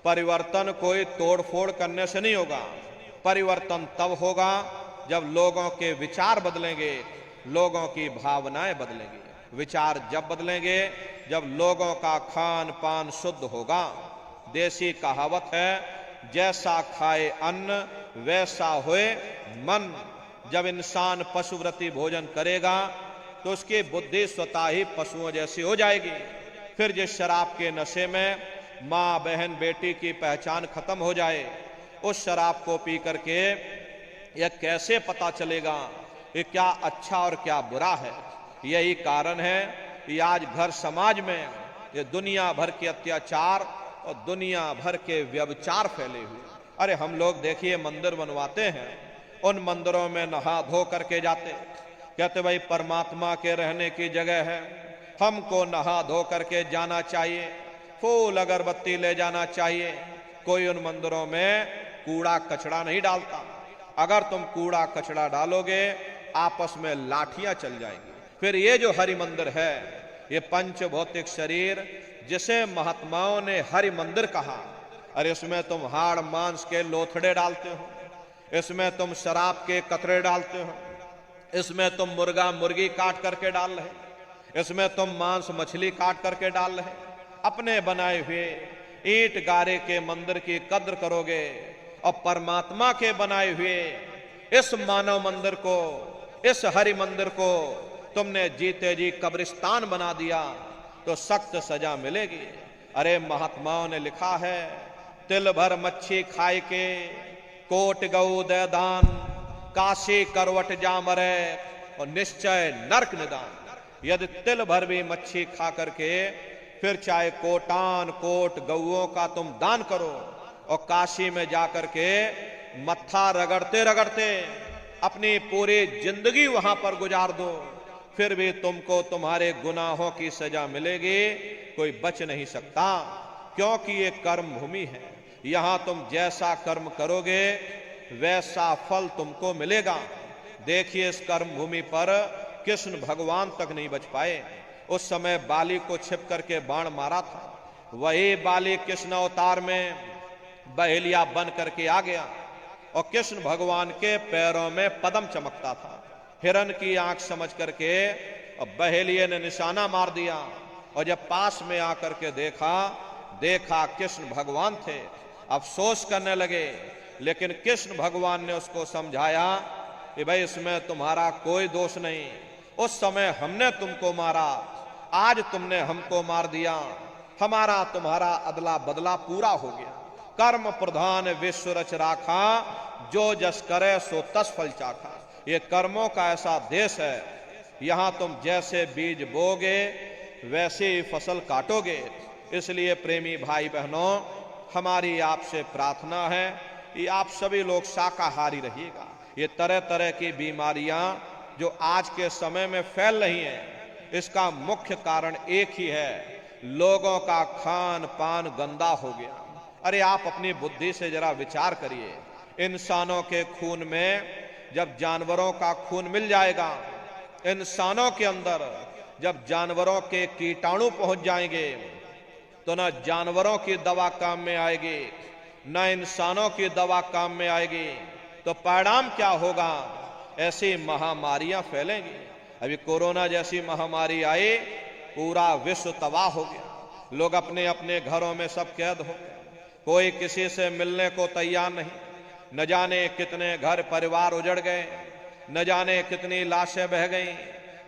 परिवर्तन कोई तोड़फोड़ करने से नहीं होगा। परिवर्तन तब होगा जब लोगों के विचार बदलेंगे, लोगों की भावनाएं बदलेंगी। विचार जब बदलेंगे जब लोगों का खान पान शुद्ध होगा। देसी कहावत है, जैसा खाए अन्न वैसा होए मन। जब इंसान पशुव्रती भोजन करेगा तो उसकी बुद्धि स्वतः ही पशुओं जैसी हो जाएगी। फिर जिस शराब के नशे में माँ बहन बेटी की पहचान खत्म हो जाए, उस शराब को पी करके यह कैसे पता चलेगा कि क्या अच्छा और क्या बुरा है। यही कारण है कि आज घर समाज में ये दुनिया भर के अत्याचार और दुनिया भर के व्यभिचार फैले हुए। अरे हम लोग देखिए मंदिर बनवाते हैं, उन मंदिरों में नहा धो करके जाते, कहते भाई परमात्मा के रहने की जगह है, हमको नहा धो करके जाना चाहिए, फूल अगरबत्ती ले जाना चाहिए। कोई उन मंदिरों में कूड़ा कचड़ा नहीं डालता। अगर तुम कूड़ा कचड़ा डालोगे आपस में लाठियां चल जाएंगी। फिर ये जो हरि मंदिर है, ये पंच भौतिक शरीर जिसे महात्माओं ने हरि मंदिर कहा, अरे इसमें तुम हाड़ मांस के लोथड़े डालते हो, इसमें तुम शराब के कतरे डालते हो, इसमें तुम मुर्गा मुर्गी काट करके डाल रहे, इसमें तुम मांस मछली काट करके डाल रहे। अपने बनाए हुए ईंट गारे के मंदिर की कद्र करोगे और परमात्मा के बनाए हुए इस मानव मंदिर को, इस हरि मंदिर को तुमने जीते जी कब्रिस्तान बना दिया तो सख्त सजा मिलेगी। अरे महात्माओं ने लिखा है, तिल भर मच्छी खाए के कोट गऊ दे दान, काशी करवट जा मरे और निश्चय नरक निदान। यदि तिल भर भी मच्छी खा करके फिर चाहे कोटान कोट गऊओं का तुम दान करो और काशी में जाकर के मत्था रगड़ते रगड़ते अपनी पूरी जिंदगी वहां पर गुजार दो, फिर भी तुमको तुम्हारे गुनाहों की सजा मिलेगी, कोई बच नहीं सकता। क्योंकि ये कर्म भूमि है, यहां तुम जैसा कर्म करोगे वैसा फल तुमको मिलेगा। देखिए इस कर्म भूमि पर कृष्ण भगवान तक नहीं बच पाए। उस समय बाली को छिप करके बाण मारा था, वही बाली कृष्ण अवतार में बहेलिया बन करके आ गया और कृष्ण भगवान के पैरों में पद्म चमकता था। हिरण की आंख समझ करके और बहेलिये ने निशाना मार दिया और जब पास में आकर के देखा कृष्ण भगवान थे। अफसोस करने लगे, लेकिन कृष्ण भगवान ने उसको समझाया कि भाई इसमें तुम्हारा कोई दोष नहीं, उस समय हमने तुमको मारा, आज तुमने हमको मार दिया, हमारा तुम्हारा अदला बदला पूरा हो गया। कर्म प्रधान विश्व रच राखा, जो जस करे सो तस फल चाखा। ये कर्मों का ऐसा देश है, यहां तुम जैसे बीज बोगे वैसे ही फसल काटोगे। इसलिए प्रेमी भाई बहनों, हमारी आपसे प्रार्थना है कि आप सभी लोग शाकाहारी रहिएगा। ये तरह तरह की बीमारियां जो आज के समय में फैल रही हैं, इसका मुख्य कारण एक ही है, लोगों का खान पान गंदा हो गया। अरे आप अपनी बुद्धि से जरा विचार करिए, इंसानों के खून में जब जानवरों का खून मिल जाएगा, इंसानों के अंदर जब जानवरों के कीटाणु पहुंच जाएंगे, तो न जानवरों की दवा काम में आएगी, न इंसानों की दवा काम में आएगी। तो परिणाम क्या होगा? ऐसी महामारियां फैलेंगी। अभी कोरोना जैसी महामारी आई, पूरा विश्व तबाह हो गया। लोग अपने अपने घरों में सब कैद हो गए, कोई किसी से मिलने को तैयार नहीं। न जाने कितने घर परिवार उजड़ गए, न जाने कितनी लाशें बह गईं,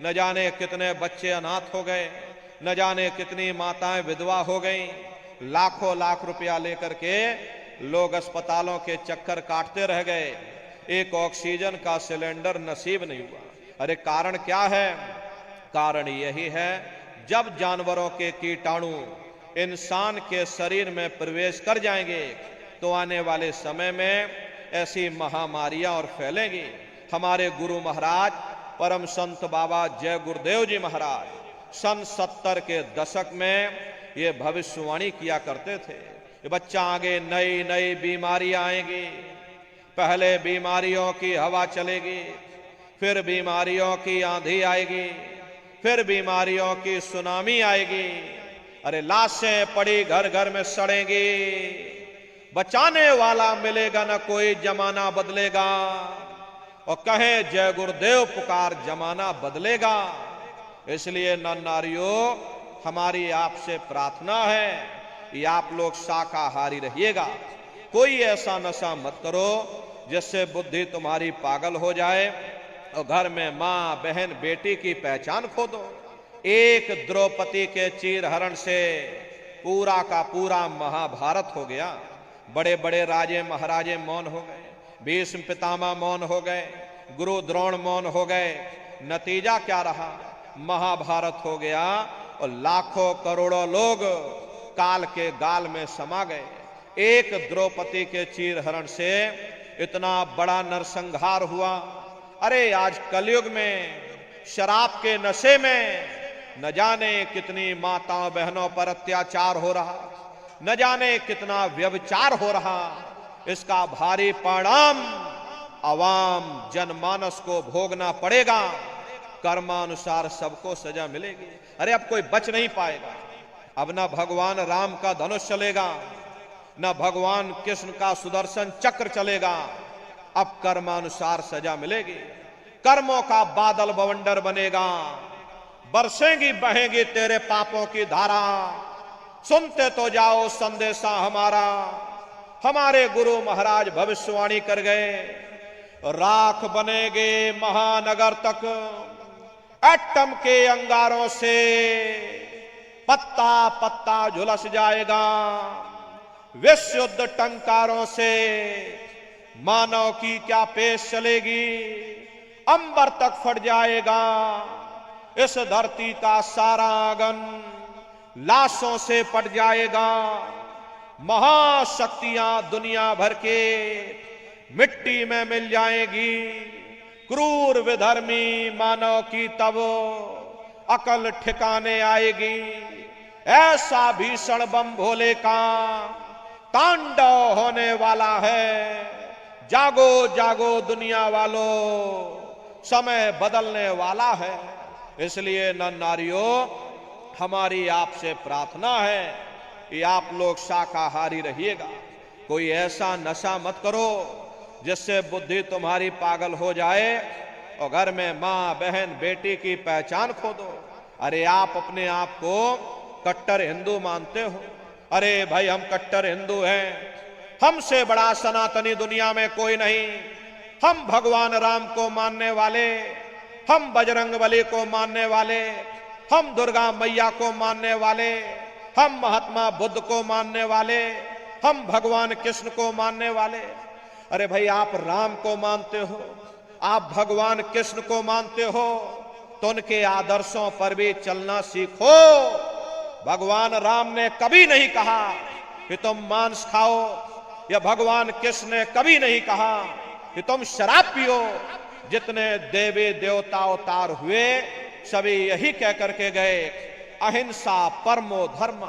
न जाने कितने बच्चे अनाथ हो गए, न जाने कितनी माताएं विधवा हो गईं। लाखों लाख रुपया लेकर के लोग अस्पतालों के चक्कर काटते रह गए, एक ऑक्सीजन का सिलेंडर नसीब नहीं हुआ। अरे कारण क्या है? कारण यही है, जब जानवरों के कीटाणु इंसान के शरीर में प्रवेश कर जाएंगे तो आने वाले समय में ऐसी महामारियां और फैलेंगी। हमारे गुरु महाराज परम संत बाबा जय गुरुदेव जी महाराज सन 70 के दशक में ये भविष्यवाणी किया करते थे कि बच्चा आगे नई नई बीमारियां आएंगी। पहले बीमारियों की हवा चलेगी, फिर बीमारियों की आंधी आएगी, फिर बीमारियों की सुनामी आएगी। अरे लाशें पड़ी घर घर में सड़ेंगी, बचाने वाला मिलेगा न कोई, जमाना बदलेगा। और कहे जय गुरुदेव पुकार, जमाना बदलेगा। इसलिए नर नारियों, हमारी आपसे प्रार्थना है कि आप लोग शाकाहारी रहिएगा। कोई ऐसा नशा मत करो जिससे बुद्धि तुम्हारी पागल हो जाए और घर में मां बहन बेटी की पहचान खो दो। एक द्रौपदी के चीर हरण से पूरा का पूरा महाभारत हो गया। बड़े बड़े राजे महाराजे मौन हो गए, भीष्म पितामह मौन हो गए, गुरु द्रोण मौन हो गए। नतीजा क्या रहा? महाभारत हो गया और लाखों करोड़ों लोग काल के गाल में समा गए। एक द्रौपदी के चीर हरण से इतना बड़ा नरसंहार हुआ। अरे आज कलयुग में शराब के नशे में न जाने कितनी माताओं बहनों पर अत्याचार हो रहा, न जाने कितना व्यभिचार हो रहा। इसका भारी परिणाम आवाम जनमानस को भोगना पड़ेगा। कर्मानुसार सबको सजा मिलेगी। अरे अब कोई बच नहीं पाएगा। अब न भगवान राम का धनुष चलेगा, न भगवान कृष्ण का सुदर्शन चक्र चलेगा। अब कर्मानुसार सजा मिलेगी। कर्मों का बादल बवंडर बनेगा, बरसेंगी बहेंगी तेरे पापों की धारा। सुनते तो जाओ संदेशा हमारा, हमारे गुरु महाराज भविष्यवाणी कर गए। राख बनेगे महानगर तक एटम के अंगारों से, पत्ता पत्ता झुलस जाएगा। विश्व युद्ध टंकारों से मानव की क्या पेश चलेगी, अंबर तक फट जाएगा। इस धरती का सारा आंगन लाशों से पट जाएगा। महाशक्तियां दुनिया भर के मिट्टी में मिल जाएगी। क्रूर विधर्मी मानव की तब अकल ठिकाने आएगी। ऐसा भीषण बम भोले का तांडव होने वाला है। जागो जागो दुनिया वालों, समय बदलने वाला है। इसलिए नर नारियों, हमारी आपसे प्रार्थना है कि आप लोग शाकाहारी रहिएगा। कोई ऐसा नशा मत करो जिससे बुद्धि तुम्हारी पागल हो जाए और घर में माँ बहन बेटी की पहचान खो दो। अरे आप अपने आप को कट्टर हिंदू मानते हो। अरे भाई, हम कट्टर हिंदू हैं, हमसे बड़ा सनातनी दुनिया में कोई नहीं। हम भगवान राम को मानने वाले, हम बजरंगबली को मानने वाले, हम दुर्गा मैया को मानने वाले, हम महात्मा बुद्ध को मानने वाले, हम भगवान कृष्ण को मानने वाले। अरे भाई, आप राम को मानते हो, आप भगवान कृष्ण को मानते हो, तो उनके आदर्शों पर भी चलना सीखो। भगवान राम ने कभी नहीं कहा कि तुम मांस खाओ, या भगवान कृष्ण ने कभी नहीं कहा कि तुम शराब पियो। जितने देवी देवता अवतार हुए सभी यही कह करके गए, अहिंसा परमो धर्म।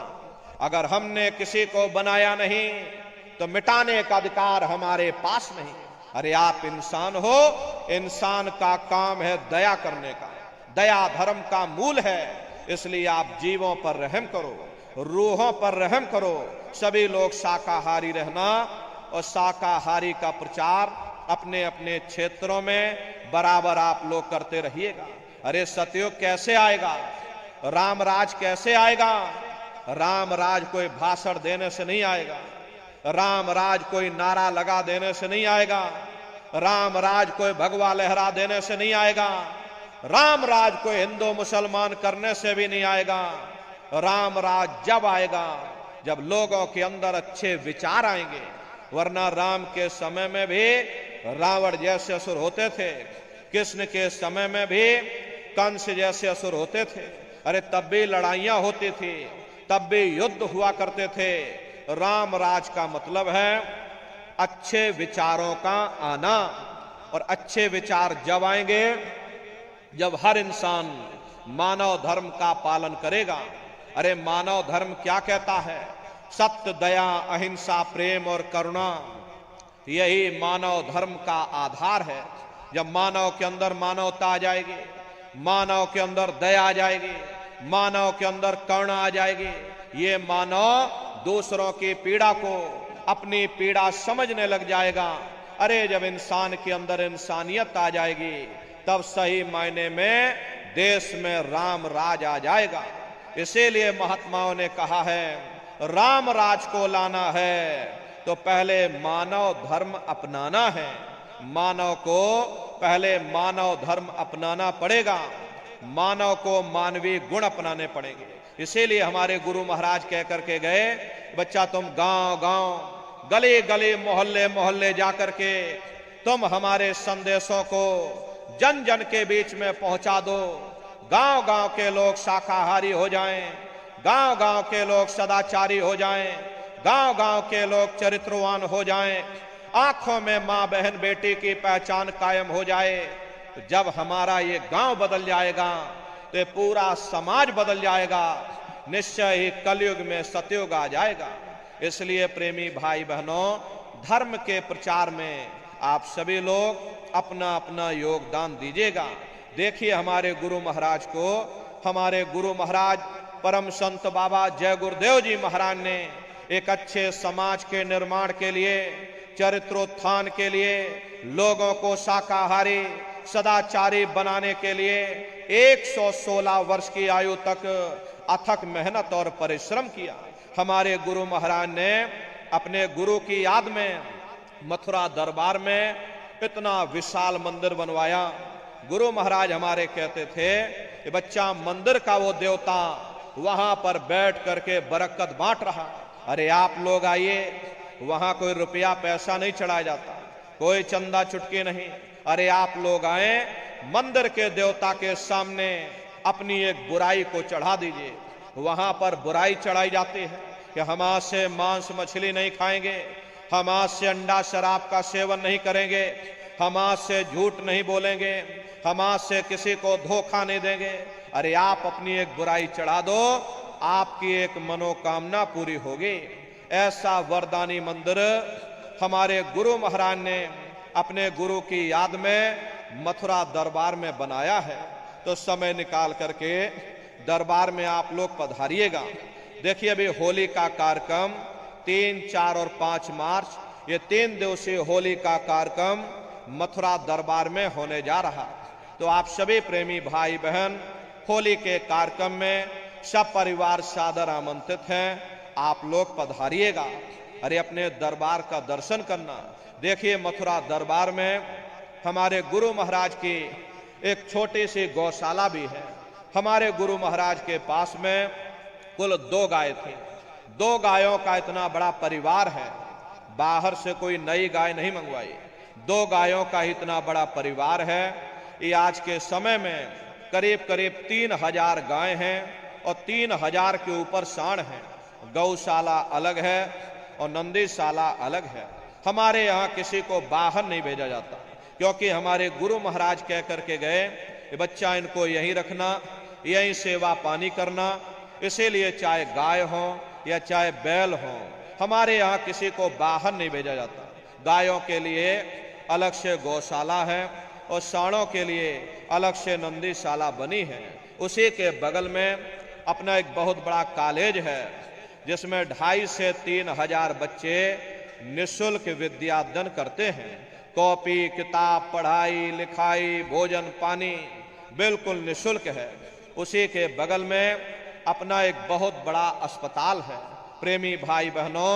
अगर हमने किसी को बनाया नहीं तो मिटाने का अधिकार हमारे पास नहीं। अरे आप इंसान हो, इंसान का काम है दया करने का, दया धर्म का मूल है। इसलिए आप जीवों पर रहम करो, रूहों पर रहम करो। सभी लोग शाकाहारी रहना और शाकाहारी का प्रचार अपने अपने क्षेत्रों में बराबर आप लोग करते रहिएगा। अरे सतयुग कैसे आएगा, राम राज कैसे आएगा? राम राज कोई भाषण देने से नहीं आएगा, राम राज कोई नारा लगा देने से नहीं आएगा, राम राज कोई भगवा लहरा देने से नहीं आएगा, राम राज कोई हिंदू मुसलमान करने से भी नहीं आएगा। राम राज जब आएगा जब लोगों के अंदर अच्छे विचार आएंगे। वरना राम के समय में भी रावण जैसे असुर होते थे, कृष्ण के समय में भी कंस जैसे असुर होते थे। अरे तब भी लड़ाइयां होती थी, तब भी युद्ध हुआ करते थे। राम राज का मतलब है अच्छे विचारों का आना, और अच्छे विचार जब आएंगे जब हर इंसान मानव धर्म का पालन करेगा। अरे मानव धर्म क्या कहता है? सत्य, दया, अहिंसा, प्रेम और करुणा, यही मानव धर्म का आधार है। जब मानव के अंदर मानवता आ जाएगी, मानव के अंदर दया आ जाएगी, मानव के अंदर करुणा आ जाएगी, ये मानव दूसरों की पीड़ा को अपनी पीड़ा समझने लग जाएगा। अरे जब इंसान के अंदर इंसानियत आ जाएगी तब सही मायने में देश में राम राज आ जाएगा। इसीलिए महात्माओं ने कहा है, राम राज को लाना है तो पहले मानव धर्म अपनाना है। मानव को पहले मानव धर्म अपनाना पड़ेगा, मानव को मानवीय गुण अपनाने पड़ेंगे। इसीलिए हमारे गुरु महाराज कह करके गए, बच्चा तुम गांव गांव, गली गली, मोहल्ले मोहल्ले जाकर के तुम हमारे संदेशों को जन जन के बीच में पहुंचा दो। गांव गांव के लोग शाकाहारी हो जाएं, गांव गांव के लोग सदाचारी हो जाएं, गांव गांव के लोग चरित्रवान हो जाएं, आंखों में मां बहन बेटी की पहचान कायम हो जाए। तो जब हमारा ये गांव बदल जाएगा तो पूरा समाज बदल जाएगा, निश्चय ही कलयुग में सतयुग आ जाएगा। इसलिए प्रेमी भाई बहनों, धर्म के प्रचार में आप सभी लोग अपना अपना योगदान दीजिएगा। देखिए हमारे गुरु महाराज को, हमारे गुरु महाराज परम संत बाबा जय गुरुदेव जी महाराज ने एक अच्छे समाज के निर्माण के लिए, चरित्रोत्थान के लिए, लोगों को शाकाहारी सदाचारी बनाने के लिए 116 वर्ष की आयु तक अथक मेहनत और परिश्रम किया। हमारे गुरु महाराज ने अपने गुरु की याद में मथुरा दरबार में इतना विशाल मंदिर बनवाया। गुरु महाराज हमारे कहते थे कि बच्चा, मंदिर का वो देवता वहां पर बैठ करके बरकत बांट रहा। अरे आप लोग आइए, वहां कोई रुपया पैसा नहीं चढ़ाया जाता, कोई चंदा चुटकी नहीं। अरे आप लोग आए, मंदिर के देवता के सामने अपनी एक बुराई को चढ़ा दीजिए। वहां पर बुराई चढ़ाई जाती है कि हम आज से मांस मछली नहीं खाएंगे, हम आज से अंडा शराब का सेवन नहीं करेंगे, हम आज से झूठ नहीं बोलेंगे, हम आज से किसी को धोखा नहीं देंगे। अरे आप अपनी एक बुराई चढ़ा दो, आपकी एक मनोकामना पूरी होगी। ऐसा वरदानी मंदिर हमारे गुरु महाराज ने अपने गुरु की याद में मथुरा दरबार में बनाया है, तो समय निकाल करके दरबार में आप लोग पधारिएगा। देखिए अभी होली का कार्यक्रम 3, 4 और 5 मार्च, ये 3 दिवसीय होली का कार्यक्रम मथुरा दरबार में होने जा रहा। तो आप सभी प्रेमी भाई बहन होली के कार्यक्रम में सब परिवार सादर आमंत्रित हैं, आप लोग पधारिएगा। अरे अपने दरबार का दर्शन करना। देखिए मथुरा दरबार में हमारे गुरु महाराज की एक छोटी सी गौशाला भी है। हमारे गुरु महाराज के पास में कुल 2 गाय थी। 2 गायों का इतना बड़ा परिवार है, बाहर से कोई नई गाय नहीं मंगवाई। 2 गायों का इतना बड़ा परिवार है। ये आज के समय में करीब करीब 3000 गाय हैं और 3000 के ऊपर सांड हैं। गौशाला अलग है और नंदीशाला अलग है। हमारे यहाँ किसी को बाहर नहीं भेजा जाता, क्योंकि हमारे गुरु महाराज कह करके गए कि बच्चा इनको यहीं रखना, यहीं सेवा पानी करना। इसीलिए चाहे गाय हो या चाहे बैल हो, हमारे यहाँ किसी को बाहर नहीं भेजा जाता। गायों के लिए अलग से गौशाला है और सांडों के लिए अलग से नंदीशाला बनी है। उसी के बगल में अपना एक बहुत बड़ा कॉलेज है, जिसमें 2,500 से 3,000 बच्चे निःशुल्क विद्यादान करते हैं। कॉपी किताब, पढ़ाई लिखाई, भोजन पानी बिल्कुल निःशुल्क है। उसी के बगल में अपना एक बहुत बड़ा अस्पताल है। प्रेमी भाई बहनों,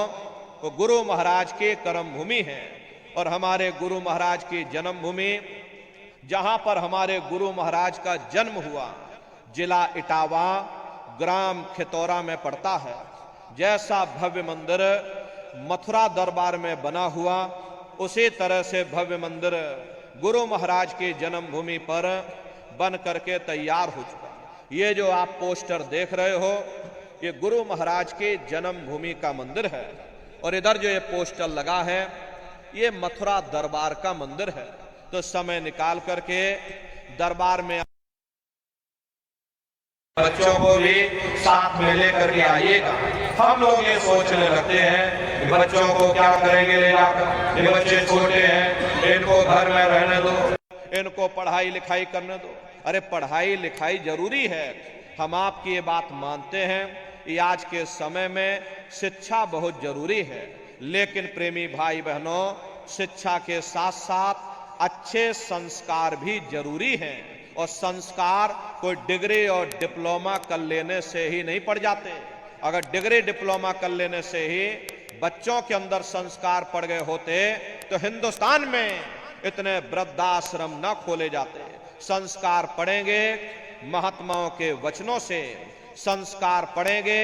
वो गुरु महाराज की कर्मभूमि है और हमारे गुरु महाराज की जन्मभूमि, जहां पर हमारे गुरु महाराज का जन्म हुआ, जिला इटावा, ग्राम खितौरा में पड़ता है। जैसा भव्य मंदिर मथुरा दरबार में बना हुआ, उसी तरह से भव्य मंदिर गुरु महाराज की जन्मभूमि पर बन करके तैयार हो चुका। ये जो आप पोस्टर देख रहे हो, ये गुरु महाराज की जन्मभूमि का मंदिर है। और इधर जो ये पोस्टर लगा है, ये मथुरा दरबार का मंदिर है। तो समय निकाल करके दरबार में बच्चों को भी साथ में लेकर के आइएगा। हम लोग ये सोचने लगते हैं कि बच्चों को क्या करेंगे ले जाकर, ये बच्चे छोटे हैं, इनको घर में रहने दो, इनको पढ़ाई लिखाई करने दो। अरे पढ़ाई लिखाई जरूरी है, हम आपकी ये बात मानते हैं कि आज के समय में शिक्षा बहुत जरूरी है। लेकिन प्रेमी भाई बहनों, शिक्षा के साथ साथ अच्छे संस्कार भी जरूरी हैं। और संस्कार कोई डिग्री और डिप्लोमा कर लेने से ही नहीं पड़ जाते। अगर डिग्री डिप्लोमा कर लेने से ही बच्चों के अंदर संस्कार पड़ गए होते तो हिंदुस्तान में इतने वृद्धाश्रम न खोले जाते। संस्कार पढ़ेंगे महात्माओं के वचनों से, संस्कार पढ़ेंगे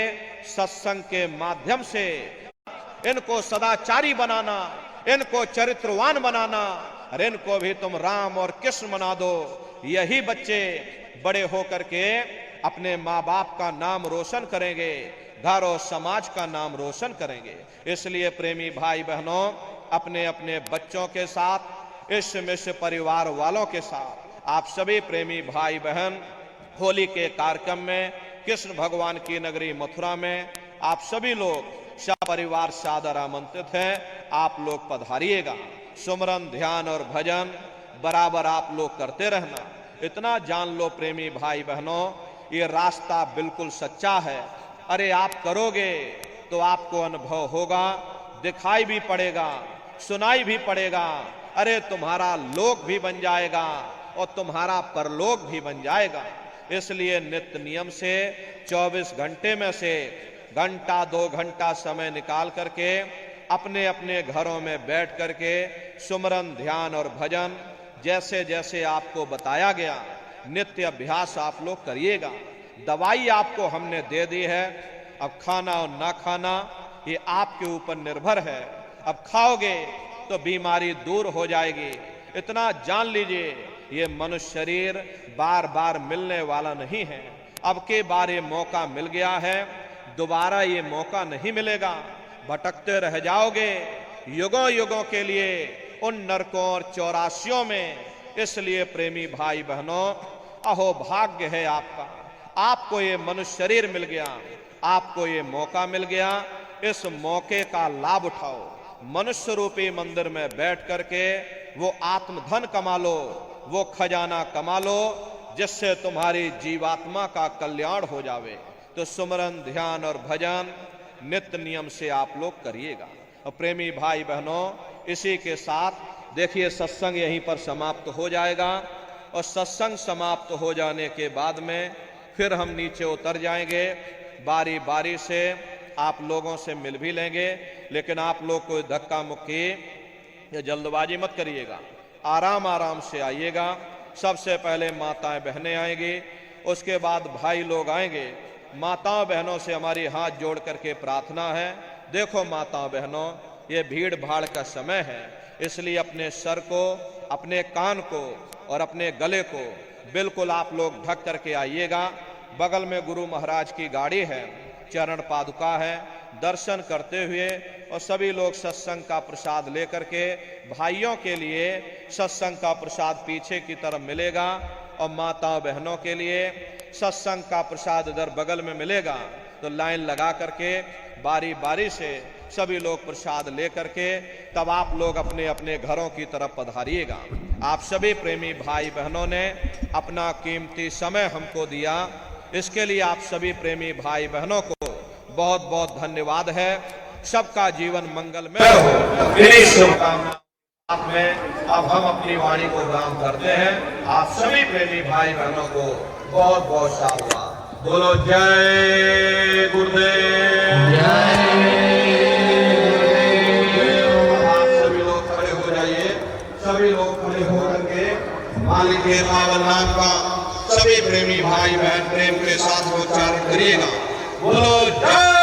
सत्संग के माध्यम से। इनको सदाचारी बनाना, इनको चरित्रवान बनाना, और इनको भी तुम राम और कृष्ण बना दो। यही बच्चे बड़े होकर के अपने माँ बाप का नाम रोशन करेंगे, घर और समाज का नाम रोशन करेंगे। इसलिए प्रेमी भाई बहनों, अपने अपने बच्चों के साथ, इस मिश्र परिवार वालों के साथ, आप सभी प्रेमी भाई बहन होली के कार्यक्रम में कृष्ण भगवान की नगरी मथुरा में आप सभी लोग सब परिवार सादर आमंत्रित हैं। आप लोग पधारिएगा। सुमरन, ध्यान और भजन बराबर आप लोग करते रहना। इतना जान लो प्रेमी भाई बहनों, ये रास्ता बिल्कुल सच्चा है। अरे आप करोगे तो आपको अनुभव होगा, दिखाई भी पड़ेगा, सुनाई भी पड़ेगा। अरे तुम्हारा लोक भी बन जाएगा और तुम्हारा परलोक भी बन जाएगा। इसलिए नित्य नियम से 24 घंटे में से घंटा 2 घंटा समय निकाल करके अपने अपने घरों में बैठ करके सुमरन, ध्यान और भजन जैसे जैसे आपको बताया गया नित्य अभ्यास आप लोग करिएगा। दवाई आपको हमने दे दी है, अब खाना और ना खाना ये आपके ऊपर निर्भर है। अब खाओगे तो बीमारी दूर हो जाएगी। इतना जान लीजिए, ये मनुष्य शरीर बार बार मिलने वाला नहीं है। अब के बार ये मौका मिल गया है, दोबारा ये मौका नहीं मिलेगा। भटकते रह जाओगे युगों युगों के लिए उन नरकों और चौरासियों में। इसलिए प्रेमी भाई बहनों, अहो भाग्य है आपका, आपको ये मनुष्य शरीर मिल गया, आपको ये मौका मिल गया। इस मौके का लाभ उठाओ। मनुष्य रूपी मंदिर में बैठ करके वो आत्मधन कमा लो, वो खजाना कमा लो जिससे तुम्हारी जीवात्मा का कल्याण हो जावे। तो सुमरन, ध्यान और भजन नित्य नियम से आप लोग करिएगा। और प्रेमी भाई बहनों, इसी के साथ देखिए सत्संग यहीं पर समाप्त हो जाएगा। और सत्संग समाप्त हो जाने के बाद में फिर हम नीचे उतर जाएंगे। बारी बारी से आप लोगों से मिल भी लेंगे, लेकिन आप लोग कोई धक्का मुक्की या जल्दबाजी मत करिएगा, आराम आराम से आइएगा। सबसे पहले माताएं बहनें आएंगी, उसके बाद भाई लोग आएंगे। माताओं बहनों से हमारी हाथ जोड़ करके प्रार्थना है, देखो माताओं बहनों, ये भीड़ भाड़ का समय है, इसलिए अपने सर को, अपने कान को और अपने गले को बिल्कुल आप लोग ढक करके आइएगा। बगल में गुरु महाराज की गाड़ी है, चरण पादुका है, दर्शन करते हुए और सभी लोग सत्संग का प्रसाद लेकर के भाइयों के लिए सत्संग का प्रसाद पीछे की तरफ मिलेगा और माताओं बहनों के लिए सत्संग का प्रसाद इधर बगल में मिलेगा। तो लाइन लगा करके बारी बारी से सभी लोग प्रसाद लेकर के तब आप लोग अपने अपने घरों की तरफ पधारिएगा। आप सभी प्रेमी भाई बहनों ने अपना कीमती समय हमको दिया, इसके लिए आप सभी प्रेमी भाई बहनों को बहुत बहुत धन्यवाद है। सबका जीवन मंगलमय हो, मेरी शुभकामना में अब हम अपनी वाणी को विराम करते हैं। आप सभी प्रेमी भाई बहनों को बहुत बहुत साधुवाद। बोलो जय गुरुदेव। आप सभी लोग खड़े हो जाइए, सभी लोग खड़े होकर के मालिक के पावन नाम का सभी प्रेमी भाई बहन प्रेम के साथ उच्चारण करिएगा। बोलो जय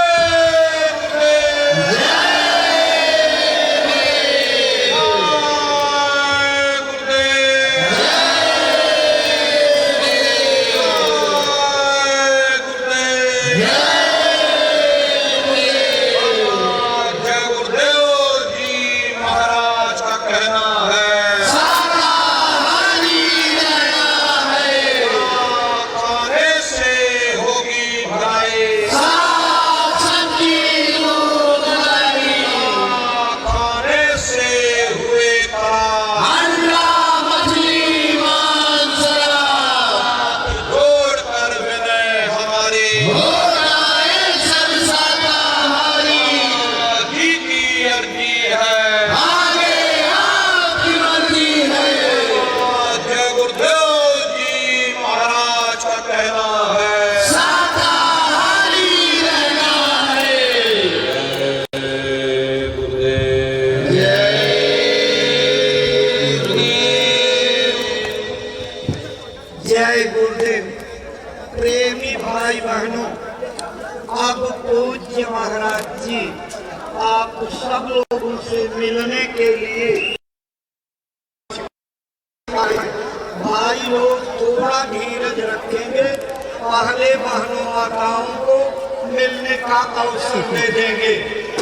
महाराज जी, आप सब लोगों से मिलने के लिए भाई लोग थोड़ा धीरज रखेंगे, पहले बहनों माताओं को मिलने का अवसर दे देंगे।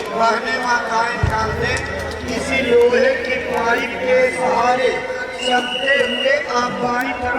बहने माताएं ध्यान दें, किसी लोहे की पाइप के सहारे चलते हुए आप बाई